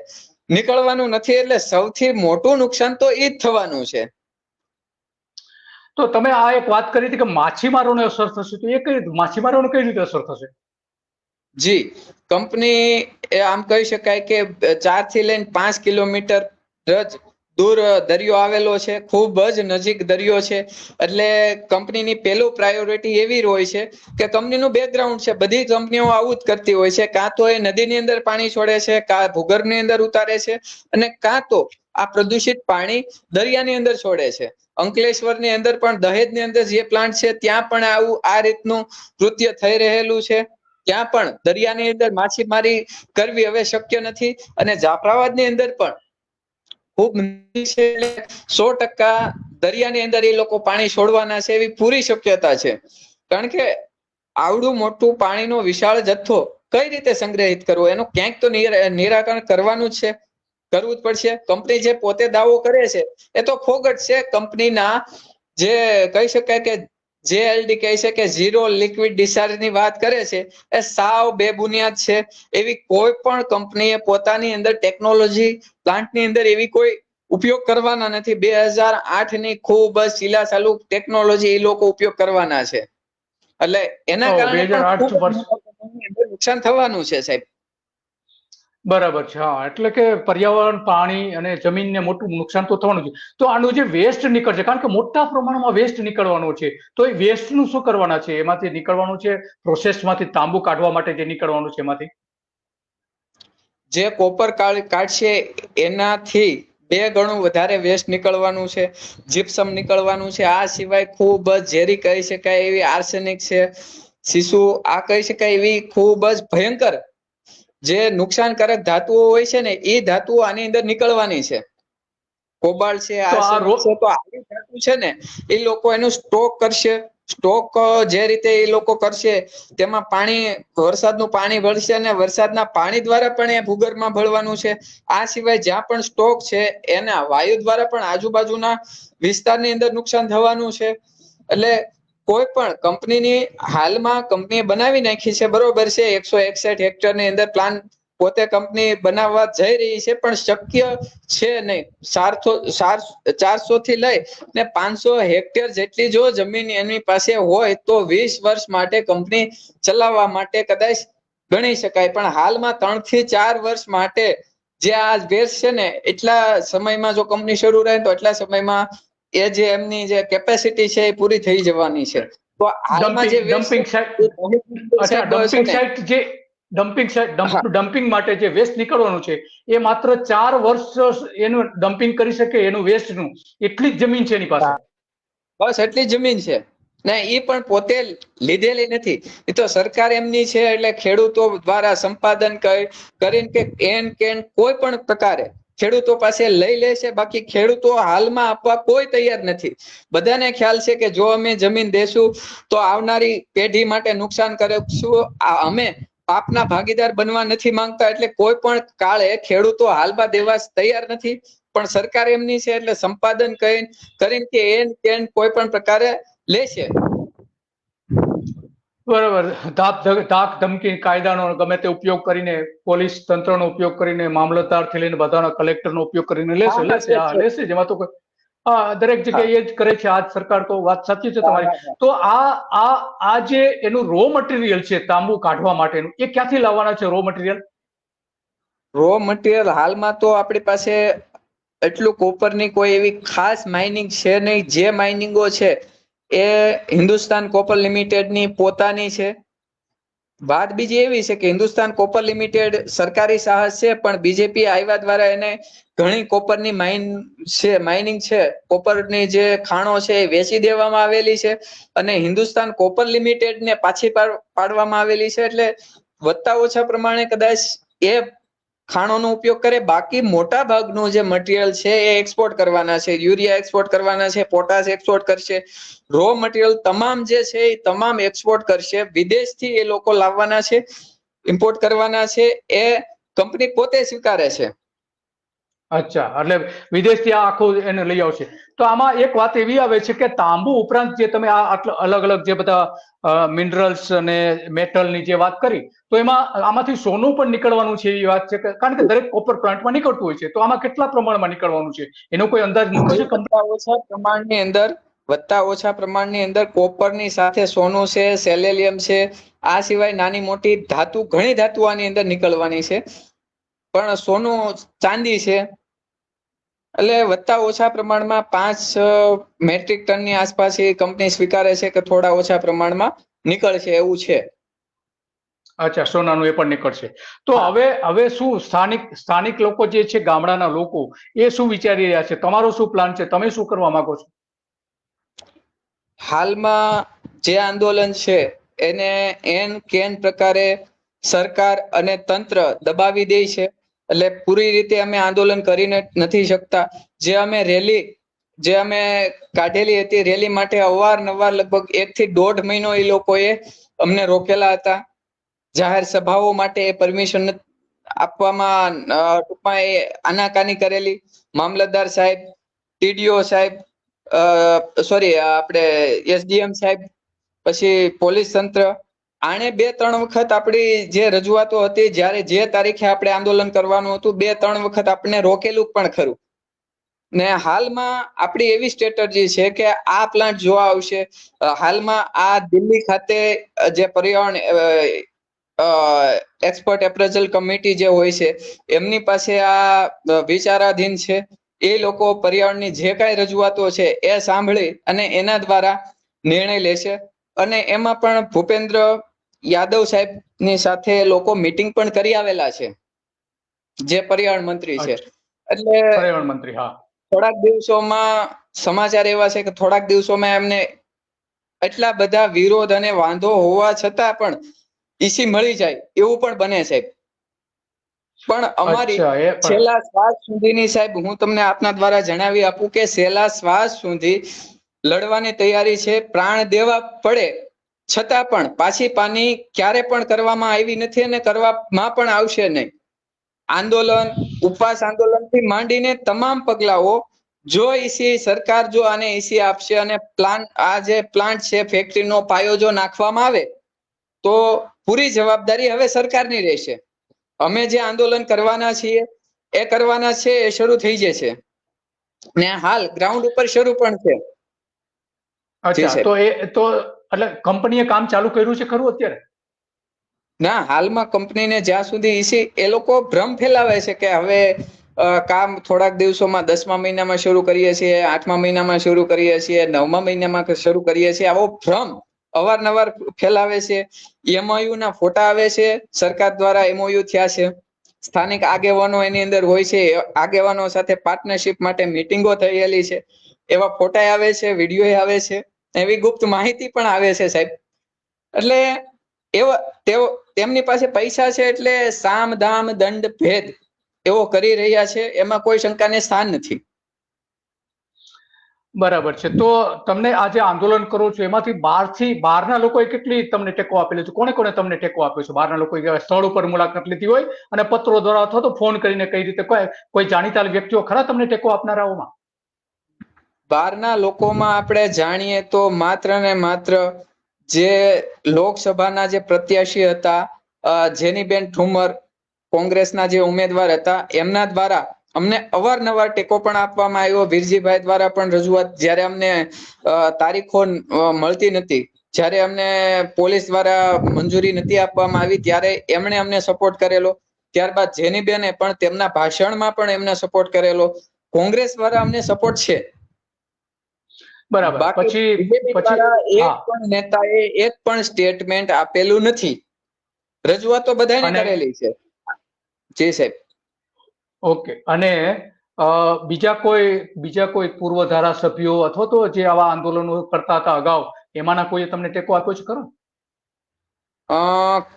નીકળવાનું નથી. એટલે સૌથી મોટું નુકસાન તો એ જ થવાનું છે. તો તમે આ એક વાત કરી હતી કે માછીમારોને અસર થશે, તો એ કઈ માછીમારોને કઈ રીતે અસર થશે? જી, કંપની આમ કહી શકાય કે 4 થી લઈને 5 કિલોમીટર દૂર દરિયો આવેલો છે. ખૂબ જ નજીક દરિયો છે. એટલે કંપનીની પહેલું પ્રાયોરિટી એવી હોય છે કે કંપનીનું બેકગ્રાઉન્ડ છે. બધી કંપનીઓ આવું જ કરતી હોય છે. કાં તો એ નદીની અંદર પાણી છોડે છે, કાં ભૂગર્ભની અંદર ઉતારે છે, અને કાં તો આ પ્રદૂષિત પાણી દરિયાની અંદર છોડે છે. અંકલેશ્વરની અંદર પણ દહેજની અંદર જે પ્લાન્ટ છે ત્યાં પણ આવું આ રીતનું કૃત્ય થઈ રહેલું છે. ત્યાં પણ દરિયાની અંદર માછીમારી કરવી હવે શક્ય નથી. અને જાફરાબાદની અંદર પણ ખૂબ 100% દરિયાની અંદર એ લોકો પાણી છોડવાના છે એવી પૂરી શક્યતા છે. કારણ કે આવડું મોટું પાણીનો વિશાળ જથ્થો કઈ રીતે સંગ્રહિત કરવો એનું ક્યાંક તો નિરાકરણ કરવાનું જ છે, કરવું જ પડશે. કંપની જે પોતે દાવો કરે છે એ તો ફોગટ છે. કંપનીના જે કહી શકાય કે જે એલડી કહે છે કે ઝીરો લિક્વિડ ડિસ્ચાર્જ ની વાત કરે છે એ સાવ બેબુનિયાદ છે. એવી કોઈ પણ કંપનીએ પોતાની અંદર ટેકનોલોજી પ્લાન્ટની અંદર એવી કોઈ ઉપયોગ કરવાના નથી. 2008 ની ખૂબ જ શિલાચાલુ ટેકનોલોજી એ લોકો ઉપયોગ કરવાના છે. એટલે એના કારણે પણ 2008 ખૂબ જ મોટા પ્રમાણની અંદર નુકસાન થવાનું છે સાહેબ. બરાબર છે. હા, એટલે કે પર્યાવરણ, પાણી અને જમીનને મોટું નુકસાન તો થવાનું છે. તો આનું જે વેસ્ટ નીકળશે, કારણ કે મોટા પ્રમાણમાં વેસ્ટ નીકળવાનો છે, તો એ વેસ્ટનું શું કરવાના છે? એમાંથી નીકળવાનું છે પ્રોસેસમાંથી તાંબુ કાઢવા માટે જે નીકળવાનું છે એમાંથી જે કોપર કાઢશે એનાથી 2 ગણું વધારે વેસ્ટ નીકળવાનું છે. જીપ્સમ નીકળવાનું છે. આ સિવાય ખૂબ જ ઝેરી કહી શકાય એવી આર્સેનિક છે, શીશુ, આ કહી શકાય એવી ખૂબ જ ભયંકર જે નુકસાનકારક ધાતુઓ હોય છે ને એ ધાતુઓ આની અંદર નીકળવાની છે. કોબાલ્ટ છે, આર્સેનિક છે, તો આવી ધાતુ છે ને એ લોકો એનું સ્ટોક કરશે. સ્ટોક જે રીતે એ લોકો કરશે તેમાં પાણી, વરસાદનું પાણી ભળશે અને વરસાદના પાણી દ્વારા પણ એ ભૂગર્ભમાં ભળવાનું છે. આ સિવાય જ્યાં પણ સ્ટોક છે એના વાયુ દ્વારા પણ આજુબાજુના વિસ્તારની અંદર નુકસાન થવાનું છે. એટલે કોઈ પણ કંપનીની હાલમાં કંપનીએ બનાવી નાખી છે, બરોબર છે, 161 હેક્ટરની અંદર પ્લાન પોતે કંપની બનાવવા જઈ રહી છે, પણ શક્ય છે નહીં. 400 થી લઈ ને 500 હેક્ટર જેટલી જો જમીન એની પાસે હોય તો 20 વર્ષ માટે કંપની ચલાવવા માટે કદાચ ગણી શકાય. પણ હાલમાં 3 થી 4 વર્ષ માટે જે આ વેસ્ટ છે ને એટલા સમયમાં જો કંપની શરૂ રહે તો એટલા સમયમાં એ જે એમની જે કેપેસિટી છે એ પૂરી થઈ જવાની છે. તો હાલમાં જે ડમ્પિંગ માટે જે વેસ્ટ નીકળવાનું છે એ માત્ર 4 વર્ષ એનું ડમ્પિંગ કરી શકે, એનું વેસ્ટનું એટલી જ જમીન છે એની પાસે. બસ એટલી જમીન છે ને એ પણ પોતે લીધેલી નથી. એ તો સરકાર એમની છે એટલે ખેડૂતો દ્વારા સંપાદન કરીને કે કોઈ પણ પ્રકારે ખેડૂતો પાસે લઈ લે છે. બાકી ખેડૂતો હાલમાં આપવા કોઈ તૈયાર નથી. બધાને ખ્યાલ છે કે જો અમે જમીન દેશું તો આવનારી પેઢી માટે નુકસાન કરીશું. અમે પાપના ભાગીદાર બનવા નથી માંગતા, એટલે કોઈ પણ કાળે ખેડૂતો હાલમાં દેવા તૈયાર નથી. પણ સરકાર એમની છે એટલે સંપાદન કરીને કે કોઈ પણ પ્રકારે લેશે. બરાબર. ધાક ધમકી કાયદાનો ગમે તે ઉપયોગ કરીને, પોલીસ તંત્રનો ઉપયોગ કરીને, મામલતદારથી લઈને બધાના કલેક્ટરનો ઉપયોગ કરીને લેશે. જેમાં તો દરેક જગ્યાએ એ જ કરે છે આજ સરકાર. તો વાત સાચી છે તમારી. તો આ જે એનું રો મટીરિયલ છે તાંબુ કાઢવા માટેનું, એ ક્યાંથી લાવવાના છે રો મટીરિયલ? રો મટીરિયલ હાલમાં તો આપણી પાસે એટલું કોપરની કોઈ એવી ખાસ માઇનિંગ છે નહીં. જે માઇનિંગો છે એ હિન્દુસ્તાન કોપર લિમિટેડની પોતાની છે. વાત બીજી એવી છે કે હિન્દુસ્તાન કોપર લિમિટેડ સરકારી સાહસ છે, પણ બીજેપી આવ્યા દ્વારા એને ઘણી કોપરની માઇનિંગ છે, કોપરની જે ખાણો છે એ વેચી દેવામાં આવેલી છે અને હિન્દુસ્તાન કોપર લિમિટેડને પાછી પાડવામાં આવેલી છે. એટલે વધતા ઓછા પ્રમાણે કદાચ એ ખાણોનો ઉપયોગ કરે. બાકી મોટા ભાગનું જે મટીરિયલ છે એ એક્સપોર્ટ કરવાના છે. યુરિયા એક્સપોર્ટ કરવાના છે, પોટાશ એક્સપોર્ટ કરશે, રો મટીરિયલ તમામ જે છે એ તમામ એક્સપોર્ટ કરશે. વિદેશથી એ લોકો લાવવાના છે, ઇમ્પોર્ટ કરવાના છે. એ કંપની પોતે સ્વીકારે છે. અચ્છા, એટલે વિદેશથી આ આખું એને લઈ આવશે. તો આમાં એક વાત એવી આવે છે કે તાંબુ ઉપરાંત જે તમે આ અલગ અલગ જે બધા મિનરલ્સ અને મેટલની જે વાત કરી, તો આમાંથી સોનું પણ નીકળવાનું છે એવી વાત છે. કારણ કે દરેક કોપર પ્લાન્ટમાં નીકળતું હોય છે, તો આમાં કેટલા પ્રમાણમાં નીકળવાનું છે એનો કોઈ અંદાજ મૂકો છો? વધતા ઓછા પ્રમાણની અંદર કોપરની સાથે સોનું છે, સેલેલિયમ છે, આ સિવાય નાની મોટી ધાતુ, ઘણી ધાતુ આની અંદર નીકળવાની છે. પણ સોનું, ચાંદી છે. એટલે વધતા ઓછા પ્રમાણમાં 5 મેટ્રિક ટનની આસપાસ એ કંપની સ્વીકારે છે કે થોડા ઓછા પ્રમાણમાં નીકળશે એવું છે. અચ્છા, સોનાનું એ પણ નીકળશે. તો હવે શું સ્થાનિક લોકો જે છે, ગામડાના લોકો, એ શું વિચારી રહ્યા છે? તમારો શું પ્લાન છે? તમે શું કરવા માંગો છો? હાલમાં જે આંદોલન છે એને કેન પ્રકારે સરકાર અને તંત્ર દબાવી દે છે. એટલે પૂરી રીતે અમે આંદોલન કરીને નથી શકતા. જે અમે કાઢેલી હતી રેલી માટે અવારનવાર લગભગ 1 થી 1.5 મહિનો એ લોકોએ અમને રોકેલા હતા. જાહેર સભાઓ માટે પરમિશન આપવામાં ટૂંકમાં એ આનાકાની કરેલી. મામલતદાર સાહેબ, ટીડીઓ સાહેબ સોરી આપણે એસડીએમ સાહેબ, પછી પોલીસ તંત્ર, આણે 2-3 વખત આપણી જે રજૂઆતો હતી, જ્યારે જે તારીખે આપણે આંદોલન કરવાનું હતું, 2-3 વખત આપણે રોકેલું પણ ખરું. ને હાલમાં આપણી એવી સ્ટ્રેટજી છે કે આ પ્લાન્ટ જોવા આવશે. હાલમાં આ દિલ્હી ખાતે જે પર્યાવરણ એક્સપર્ટ એપ્રેઝલ કમિટી જે હોય છે, એમની પાસે આ વિચારાધીન છે. એ લોકો પર્યાવરણની જે કાંઈ રજૂઆતો છે એ સાંભળી અને એના દ્વારા નિર્ણય લેશે. અને એમાં પણ ભૂપેન્દ્ર યાદવ સાહેબની સાથે લોકો મીટિંગ પણ કરી આવેલા છે, જે પર્યાવરણ મંત્રી છે. એટલે પર્યાવરણ મંત્રી, હા, થોડાક દિવસોમાં સમાચાર એવા છે કે થોડાક દિવસોમાં એમને એટલા બધા વિરોધ અને વાંધો હોવા છતાં પણ ઈસી મળી જાય એવું પણ બને સાહેબ. પણ અમારી છેલ્લા શ્વાસ સુધીની સાહેબ, હું તમને આપના દ્વારા જણાવી આપું કે છેલ્લા શ્વાસ સુધી લડવાની તૈયારી છે. પ્રાણ દેવા પડે છતાં પણ પાછી પાની ક્યારે પણ કરવામાં આવી નથી અને કરવામાં પણ આવશે નહીં. આંદોલન, ઉપવાસ આંદોલન થી માંડીને તમામ પગલાઓ, જો ઈસી સરકાર જો આને ઈસી આપશે અને આ જે પ્લાન્ટ છે, ફેક્ટરીનો પાયો જો નાખવામાં આવે, તો પૂરી જવાબદારી હવે સરકારની રહેશે. અમે જે આંદોલન કરવાના છીએ એ કરવાના છે, એ શરૂ થઈ જશે ને હાલ ગ્રાઉન્ડ ઉપર શરૂ પણ છે. અચ્છા, તો એટલે કંપનીએ કામ ચાલુ કર્યું છે ખરું અત્યારે? ના, હાલમાં કંપનીને જ્યાં સુધી ઈસી, એ લોકો ભ્રમ ફેલાવે છે કે હવે કામ થોડાક દિવસોમાં 10મા મહિનામાં શરૂ કરીએ છીએ, 8મા મહિનામાં શરૂ કરીએ છીએ, 9મા મહિનામાં શરૂ કરીએ છીએ. આવો ભ્રમ અવારનવાર ફેલાવે છે. એમઓયુ ના ફોટા આવે છે, સરકાર દ્વારા એમઓયુ થયા છે, સ્થાનિક આગેવાનો એની અંદર હોય છે, આગેવાનો સાથે પાર્ટનરશિપ માટે મીટિંગો થયેલી છે, એવા ફોટા આવે છે, વિડીયો આવે છે, એવી ગુપ્ત માહિતી પણ આવે છે સાહેબ. એટલે તેમની પાસે પૈસા છે, એટલે સામ દામ દંડ ભેદ એવો કરી રહ્યા છે, એમાં કોઈ શંકાને સ્થાન નથી. બરાબર છે. તો તમને આ જે આંદોલન કરો છો એમાંથી બહારના લોકોએ કેટલી તમને ટેકો આપેલો છે? કોને કોને તમને ટેકો આપ્યો છે? બહારના લોકોએ સ્થળ ઉપર મુલાકાત લીધી હોય અને પત્રો દ્વારા અથવા તો ફોન કરીને કઈ રીતે કોઈ જાણીતા વ્યક્તિઓ ખરા તમને ટેકો આપનારાઓમાં? બહારના લોકોમાં આપણે જાણીએ તો માત્ર ને માત્ર જે લોકસભાના જે પ્રત્યાશી હતા, જેનીબેન ઠુમર, કોંગ્રેસના જે ઉમેદવાર હતા, એમના દ્વારા અમને અવારનવાર ટેકો પણ આપવામાં આવ્યો. વીરજીભાઈ દ્વારા પણ રજૂઆત, જ્યારે અમને તારીખો મળતી નથી, જ્યારે અમને પોલીસ દ્વારા મંજૂરી નથી આપવામાં આવી, ત્યારે એમણે અમને સપોર્ટ કરેલો. ત્યારબાદ જેનીબેને પણ તેમના ભાષણમાં પણ એમને સપોર્ટ કરેલો. કોંગ્રેસ દ્વારા અમને સપોર્ટ છે. બરાબર. બાકી બીજેપી દ્વારા એક પણ નેતાએ એક પણ સ્ટેટમેન્ટ આપેલું નથી. રજૂઆતો બધાને કરેલી છે. જી સાહેબ. ઓકે. અને બીજા કોઈ પૂર્વ ધારાસભ્યો અથવા તો જે આવા આંદોલનો કરતા હતા અગાઉ, એમાંના કોઈએ તમને ટેકો આપ્યો છે ખરો?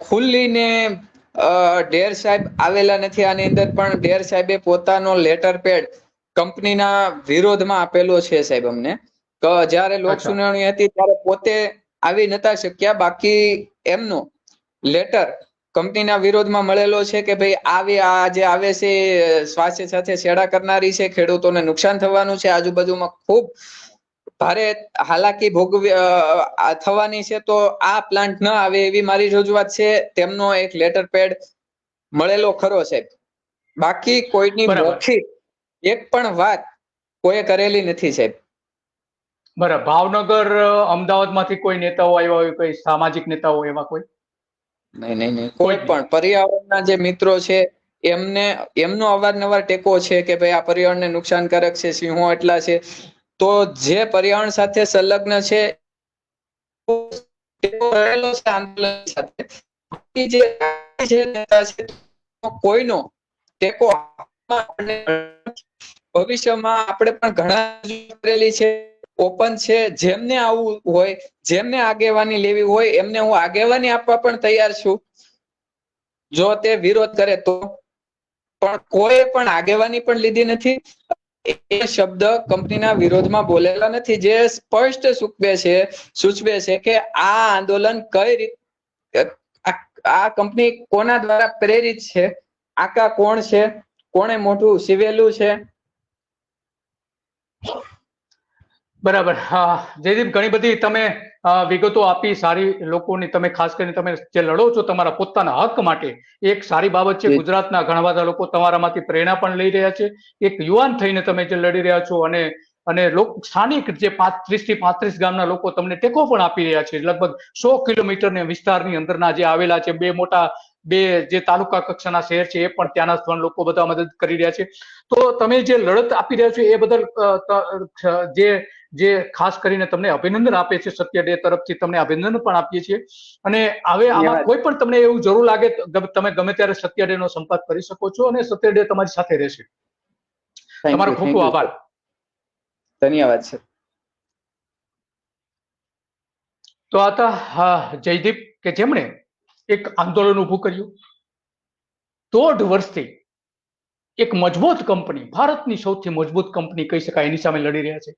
ખુલ્લીને ડેર સાહેબ આવેલા નથી આની અંદર, પણ ડેર સાહેબે પોતાનો લેટર પેડ કંપનીના વિરોધમાં આપેલો છે સાહેબ અમને. જ્યારે લોક સુનાવણી હતી ત્યારે પોતે આવી નતા શક્યા, બાકી એમનો લેટર કંપનીના વિરોધમાં મળેલો છે કે ભાઈ આ જે આવે છે સ્વાસ્થ્ય સાથે છેડા કરનારી છે, ખેડૂતોને નુકસાન થવાનું છે, આજુબાજુમાં ખૂબ ભારે હાલાકી થવાની છે, તો આ પ્લાન્ટ ન આવે એવી મારી રજૂઆત છે. તેમનો એક લેટર પેડ મળેલો ખરો સાહેબ. બાકી કોઈની મૌખિક એક પણ વાત કોઈ કરેલી નથી સાહેબ. બરાબર. ભાવનગર, અમદાવાદમાંથી કોઈ નેતાઓ આવ્યા હોય, કોઈ સામાજિક નેતાઓ એવા કોઈ? નહીં. કોઈ પણ પર્યાવરણના જે મિત્રો છે એમનો અવારનવાર ટેકો છે કે ભાઈ આ પર્યાવરણને નુકસાનકારક છે, સિંહો એટલા છે. તો જે પર્યાવરણ સાથે સંલગ્ન છે આંદોલન સાથે, કોઈનો ટેકો ભવિષ્યમાં આપણે પણ ઘણા કરેલી છે, ઓપન છે. જેમને આવું હોય, જેમને આગેવાની લેવી હોય, એમને હું આગેવાની આપવા પણ તૈયાર છું, જો તે વિરોધ કરે તો. પણ કોઈ પણ આગેવાની પણ લીધી નથી. એ શબ્દ કંપનીના વિરોધમાં બોલેલા નથી, જે સ્પષ્ટ સૂચવે છે કે આ આંદોલન કઈ રીતે, આ કંપની કોના દ્વારા પ્રેરિત છે, આકા કોણ છે, કોણે મોઢું સીવેલું છે. બરાબર. હા જયદીપ, ઘણી બધી તમે વિગતો આપી સારી. લોકોની તમે ખાસ કરીને તમે જે લડો છો તમારા પોતાના હક માટે, એક સારી બાબત છે. જી ગુજરાતના ઘણા બધા લોકો તમારામાંથી પ્રેરણા પણ લઈ રહ્યા છે. એક યુવાન થઈને તમે જે લડી રહ્યા છો, અને સ્થાનિક જે 30 થી 35 ગામના લોકો તમને ટેકો પણ આપી રહ્યા છે. લગભગ 100 કિલોમીટરના વિસ્તારની અંદરના જે આવેલા છે, બે જે તાલુકા કક્ષાના શહેર છે, એ પણ ત્યાંના સ્થળ લોકો બધા મદદ કરી રહ્યા છે. તો તમે જે લડત આપી રહ્યા છો એ બદલ જે ખાસ કરીને તમને અભિનંદન આપે છે. સત્ય ડે તરફથી તમને અભિનંદન પણ આપીએ છીએ. અને હવે આમાં ધન્યવાદ. કોઈ પણ તમને એવું જરૂર લાગે તમે ગમે ત્યારે સત્ય ડે નો સંપર્ક કરી શકો છો, અને સત્ય ડે તમારી સાથે રહેશે. તમારો ખૂબ થેન્ક ખૂબ યુ આભાર. સર. ધન્યવાદ સર. તો આ હતા જયદીપ, કે જેમણે એક આંદોલન ઊભું કર્યું. 1.5 વર્ષથી એક મજબૂત કંપની, ભારતની સૌથી મજબૂત કંપની કહી શકાય, એની સામે લડી રહ્યા છે.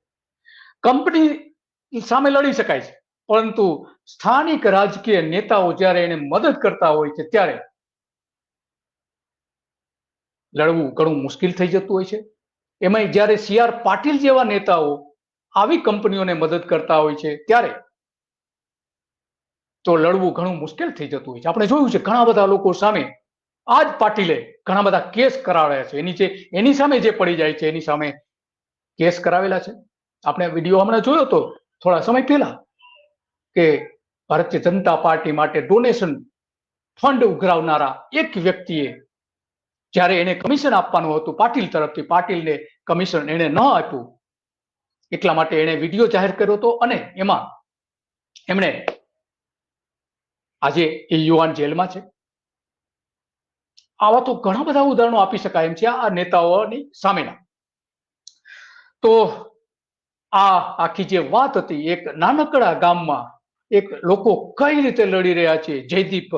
કંપની સામે લડી શકાય છે, પરંતુ સ્થાનિક રાજકીય નેતાઓ જ્યારે એને મદદ કરતા હોય છે ત્યારે લડવું ઘણું મુશ્કેલ થઈ જતું હોય છે. એમાંય જ્યારે CR પાટીલ જેવા નેતાઓ આવી કંપનીઓને મદદ કરતા હોય છે ત્યારે તો લડવું ઘણું મુશ્કેલ થઈ જતું હોય છે. આપણે જોયું છે ઘણા બધા લોકો સામે આજ પાટીલે ઘણા બધા કેસ કરાવ્યા છે. એની સામે જે પડી જાય છે એની સામે કેસ કરાવેલા છે. આપણે વિડીયો હમણાં જોયો હતો થોડા સમય પહેલા, કે ભારતીય જનતા પાર્ટી માટે ડોનેશન ફંડ ઉઘરાવનારા એક વ્યક્તિએ જ્યારે એને કમિશન આપવાનું હતું પાટીલ તરફથી, પાટીલને કમિશન એને ન આપ્યું, એટલા માટે એને વિડીયો જાહેર કર્યો હતો, અને એમાં એમણે આજે એ યુવાન જેલમાં છે. આવા તો ઘણા બધા ઉદાહરણો આપી શકાય એમ છે આ નેતાઓની સામેના. તો આ આખી જે વાત હતી, એક નાનકડા ગામમાં એક લોકો કઈ રીતે લડી રહ્યા છે જયદીપ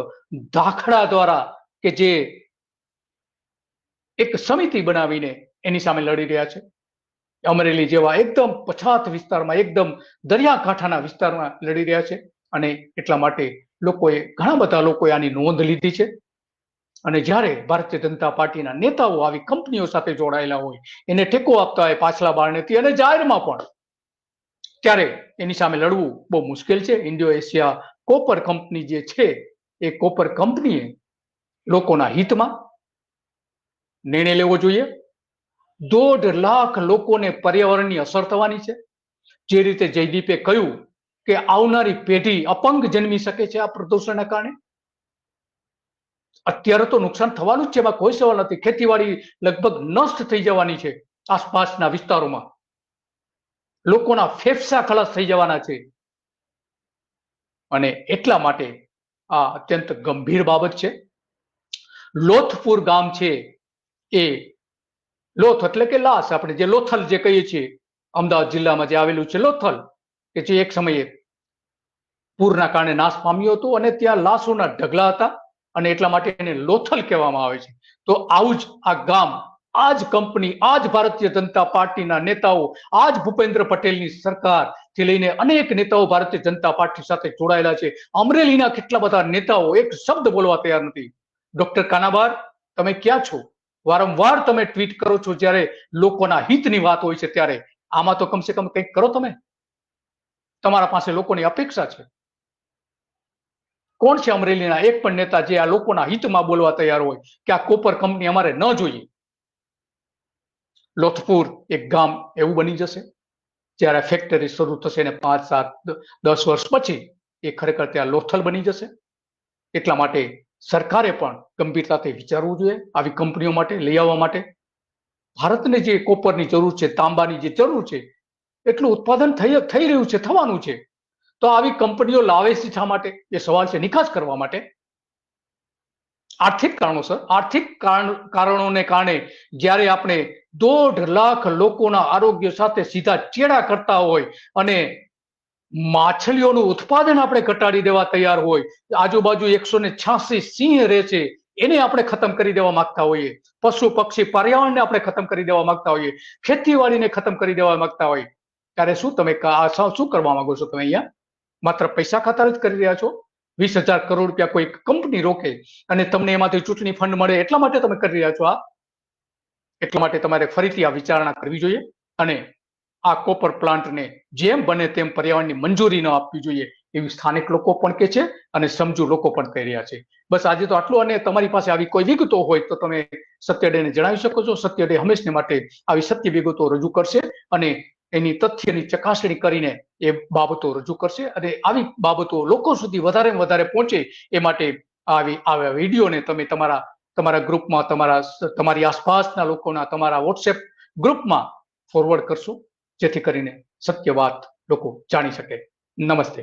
દાખલા દ્વારા, કે જે એક સમિતિ બનાવીને એની સામે લડી રહ્યા છે. અમરેલી જેવા એકદમ પછાત વિસ્તારમાં, એકદમ દરિયાકાંઠાના વિસ્તારમાં લડી રહ્યા છે. અને એટલા માટે ઘણા બધા લોકોએ આની નોંધ લીધી છે. અને જ્યારે ભારતીય જનતા પાર્ટીના નેતાઓ આવી કંપનીઓ સાથે જોડાયેલા હોય, એને ટેકો આપતા હોય પાછલા બારણેથી અને જાહેરમાં પણ, ત્યારે એની સામે લડવું બહુ મુશ્કેલ છે. ઇન્ડો એશિયા કોપર કંપની જે છે, એ કોપર કંપનીએ લોકોના હિતમાં નિર્ણય લેવો જોઈએ. 1.5 લાખ લોકોને પર્યાવરણની અસર થવાની છે. જે રીતે જયદીપે કહ્યું કે આવનારી પેઢી અપંગ જન્મી શકે છે આ પ્રદૂષણના કારણે. અત્યારે તો નુકસાન થવાનું જ છે, એમાં કોઈ સવાલ નથી. ખેતીવાડી લગભગ નષ્ટ થઈ જવાની છે આસપાસના વિસ્તારોમાં. લોકોના ફેફસા ખલાસ થઈ જવાના છે. અને એટલા માટે આ અત્યંત ગંભીર બાબત છે. લોથપુર ગામ છે, એ લોથ એટલે કે લાશ, આપણે જે લોથલ જે કહીએ છીએ, અમદાવાદ જિલ્લામાં જે આવેલું છે લોથલ, કે જે એક સમયે પૂરના કારણે નાશ પામ્યું હતું, અને ત્યાં લાશોના ઢગલા હતા, અને એટલા માટે એને લોથલ કહેવામાં આવે છે. તો આવું જ આ ગામ, આ જ કંપની, આ જ ભારતીય જનતા પાર્ટીના નેતાઓ, આ જ ભૂપેન્દ્ર પટેલની સરકારથી લઈને અનેક નેતાઓ ભારતીય જનતા પાર્ટી સાથે જોડાયેલા છે. અમરેલીના કેટલા બધા નેતાઓ એક શબ્દ બોલવા તૈયાર નથી. ડોક્ટર કાનાબાર, તમે ક્યાં છો? વારંવાર તમે ટ્વીટ કરો છો જ્યારે લોકોના હિતની વાત હોય છે ત્યારે. આમાં તો કમસે કમ કંઈક કરો તમે. તમારા પાસે લોકોની અપેક્ષા છે. કોણ છે અમરેલીના એક પણ નેતા જે આ લોકોના હિતમાં બોલવા તૈયાર હોય કે આ કોપર કંપની અમારે ન જોઈએ? લોથપુર એક ગામ એવું બની જશે જ્યારે ફેક્ટરી શરૂ થશે ને 5, 7, 10 વર્ષ પછી એ ખરેખર ત્યાં લોથલ બની જશે. એટલા માટે સરકારે પણ ગંભીરતાથી વિચારવું જોઈએ આવી કંપનીઓ માટે લઈ આવવા માટે. ભારતને જે કોપરની જરૂર છે, તાંબાની જે જરૂર છે, એટલું ઉત્પાદન થઈ રહ્યું છે, થવાનું છે. તો આવી કંપનીઓ લાવે છે શા માટે? એ સવાલ છે. નિકાસ કરવા માટે. આર્થિક કારણોસર, આર્થિક કારણોને કારણે જ્યારે આપણે 1.5 લાખ લોકોના આરોગ્ય સાથે સીધા ચેડા કરતા હોય, અને માછલીઓનું ઉત્પાદન આપણે ઘટાડી દેવા તૈયાર હોય, આજુબાજુ 186 સિંહ રહે છે, એને આપણે ખતમ કરી દેવા માંગતા હોઈએ, પશુ પક્ષી પર્યાવરણને આપણે ખતમ કરી દેવા માંગતા હોઈએ, ખેતીવાડીને ખતમ કરી દેવા માંગતા હોઈએ, ત્યારે શું તમે શું કરવા માંગો છો? તમે અહીંયા માત્ર પૈસા ખાતર જ કરી રહ્યા છો. 20,000 કરોડ રૂપિયા કોઈ કંપની રોકે અને તમને એમાંથી ચૂંટણી ફંડ મળે એટલા માટે તમે કરી રહ્યા છો આ. એટલા માટે તમારે ફરીથી આ વિચારણા કરવી જોઈએ. અને આ કોપર પ્લાન્ટને જેમ બને તેમ પર્યાવરણની મંજૂરી ન આપવી જોઈએ એવી સ્થાનિક લોકો પણ કહે છે અને સમજુ લોકો પણ કહી રહ્યા છે. બસ આજે તો આટલું. અને તમારી પાસે આવી કોઈ વિગતો હોય તો તમે સત્ય ડેને જણાવી શકો છો. સત્ય ડે હંમેશને માટે આવી સત્ય વિગતો રજૂ કરશે અને એની તથ્યની ચકાસણી કરીને એ બાબતો રજૂ કરશે અને આવી બાબતો લોકો સુધી વધારેમાં વધારે પહોંચે એ માટે આવા વિડીયોને તમે તમારા ગ્રુપમાં, તમારી આસપાસના લોકોના, તમારા વોટ્સએપ ગ્રુપમાં ફોરવર્ડ કરશો, જેથી કરીને સત્ય વાત લોકો જાણી શકે. નમસ્તે.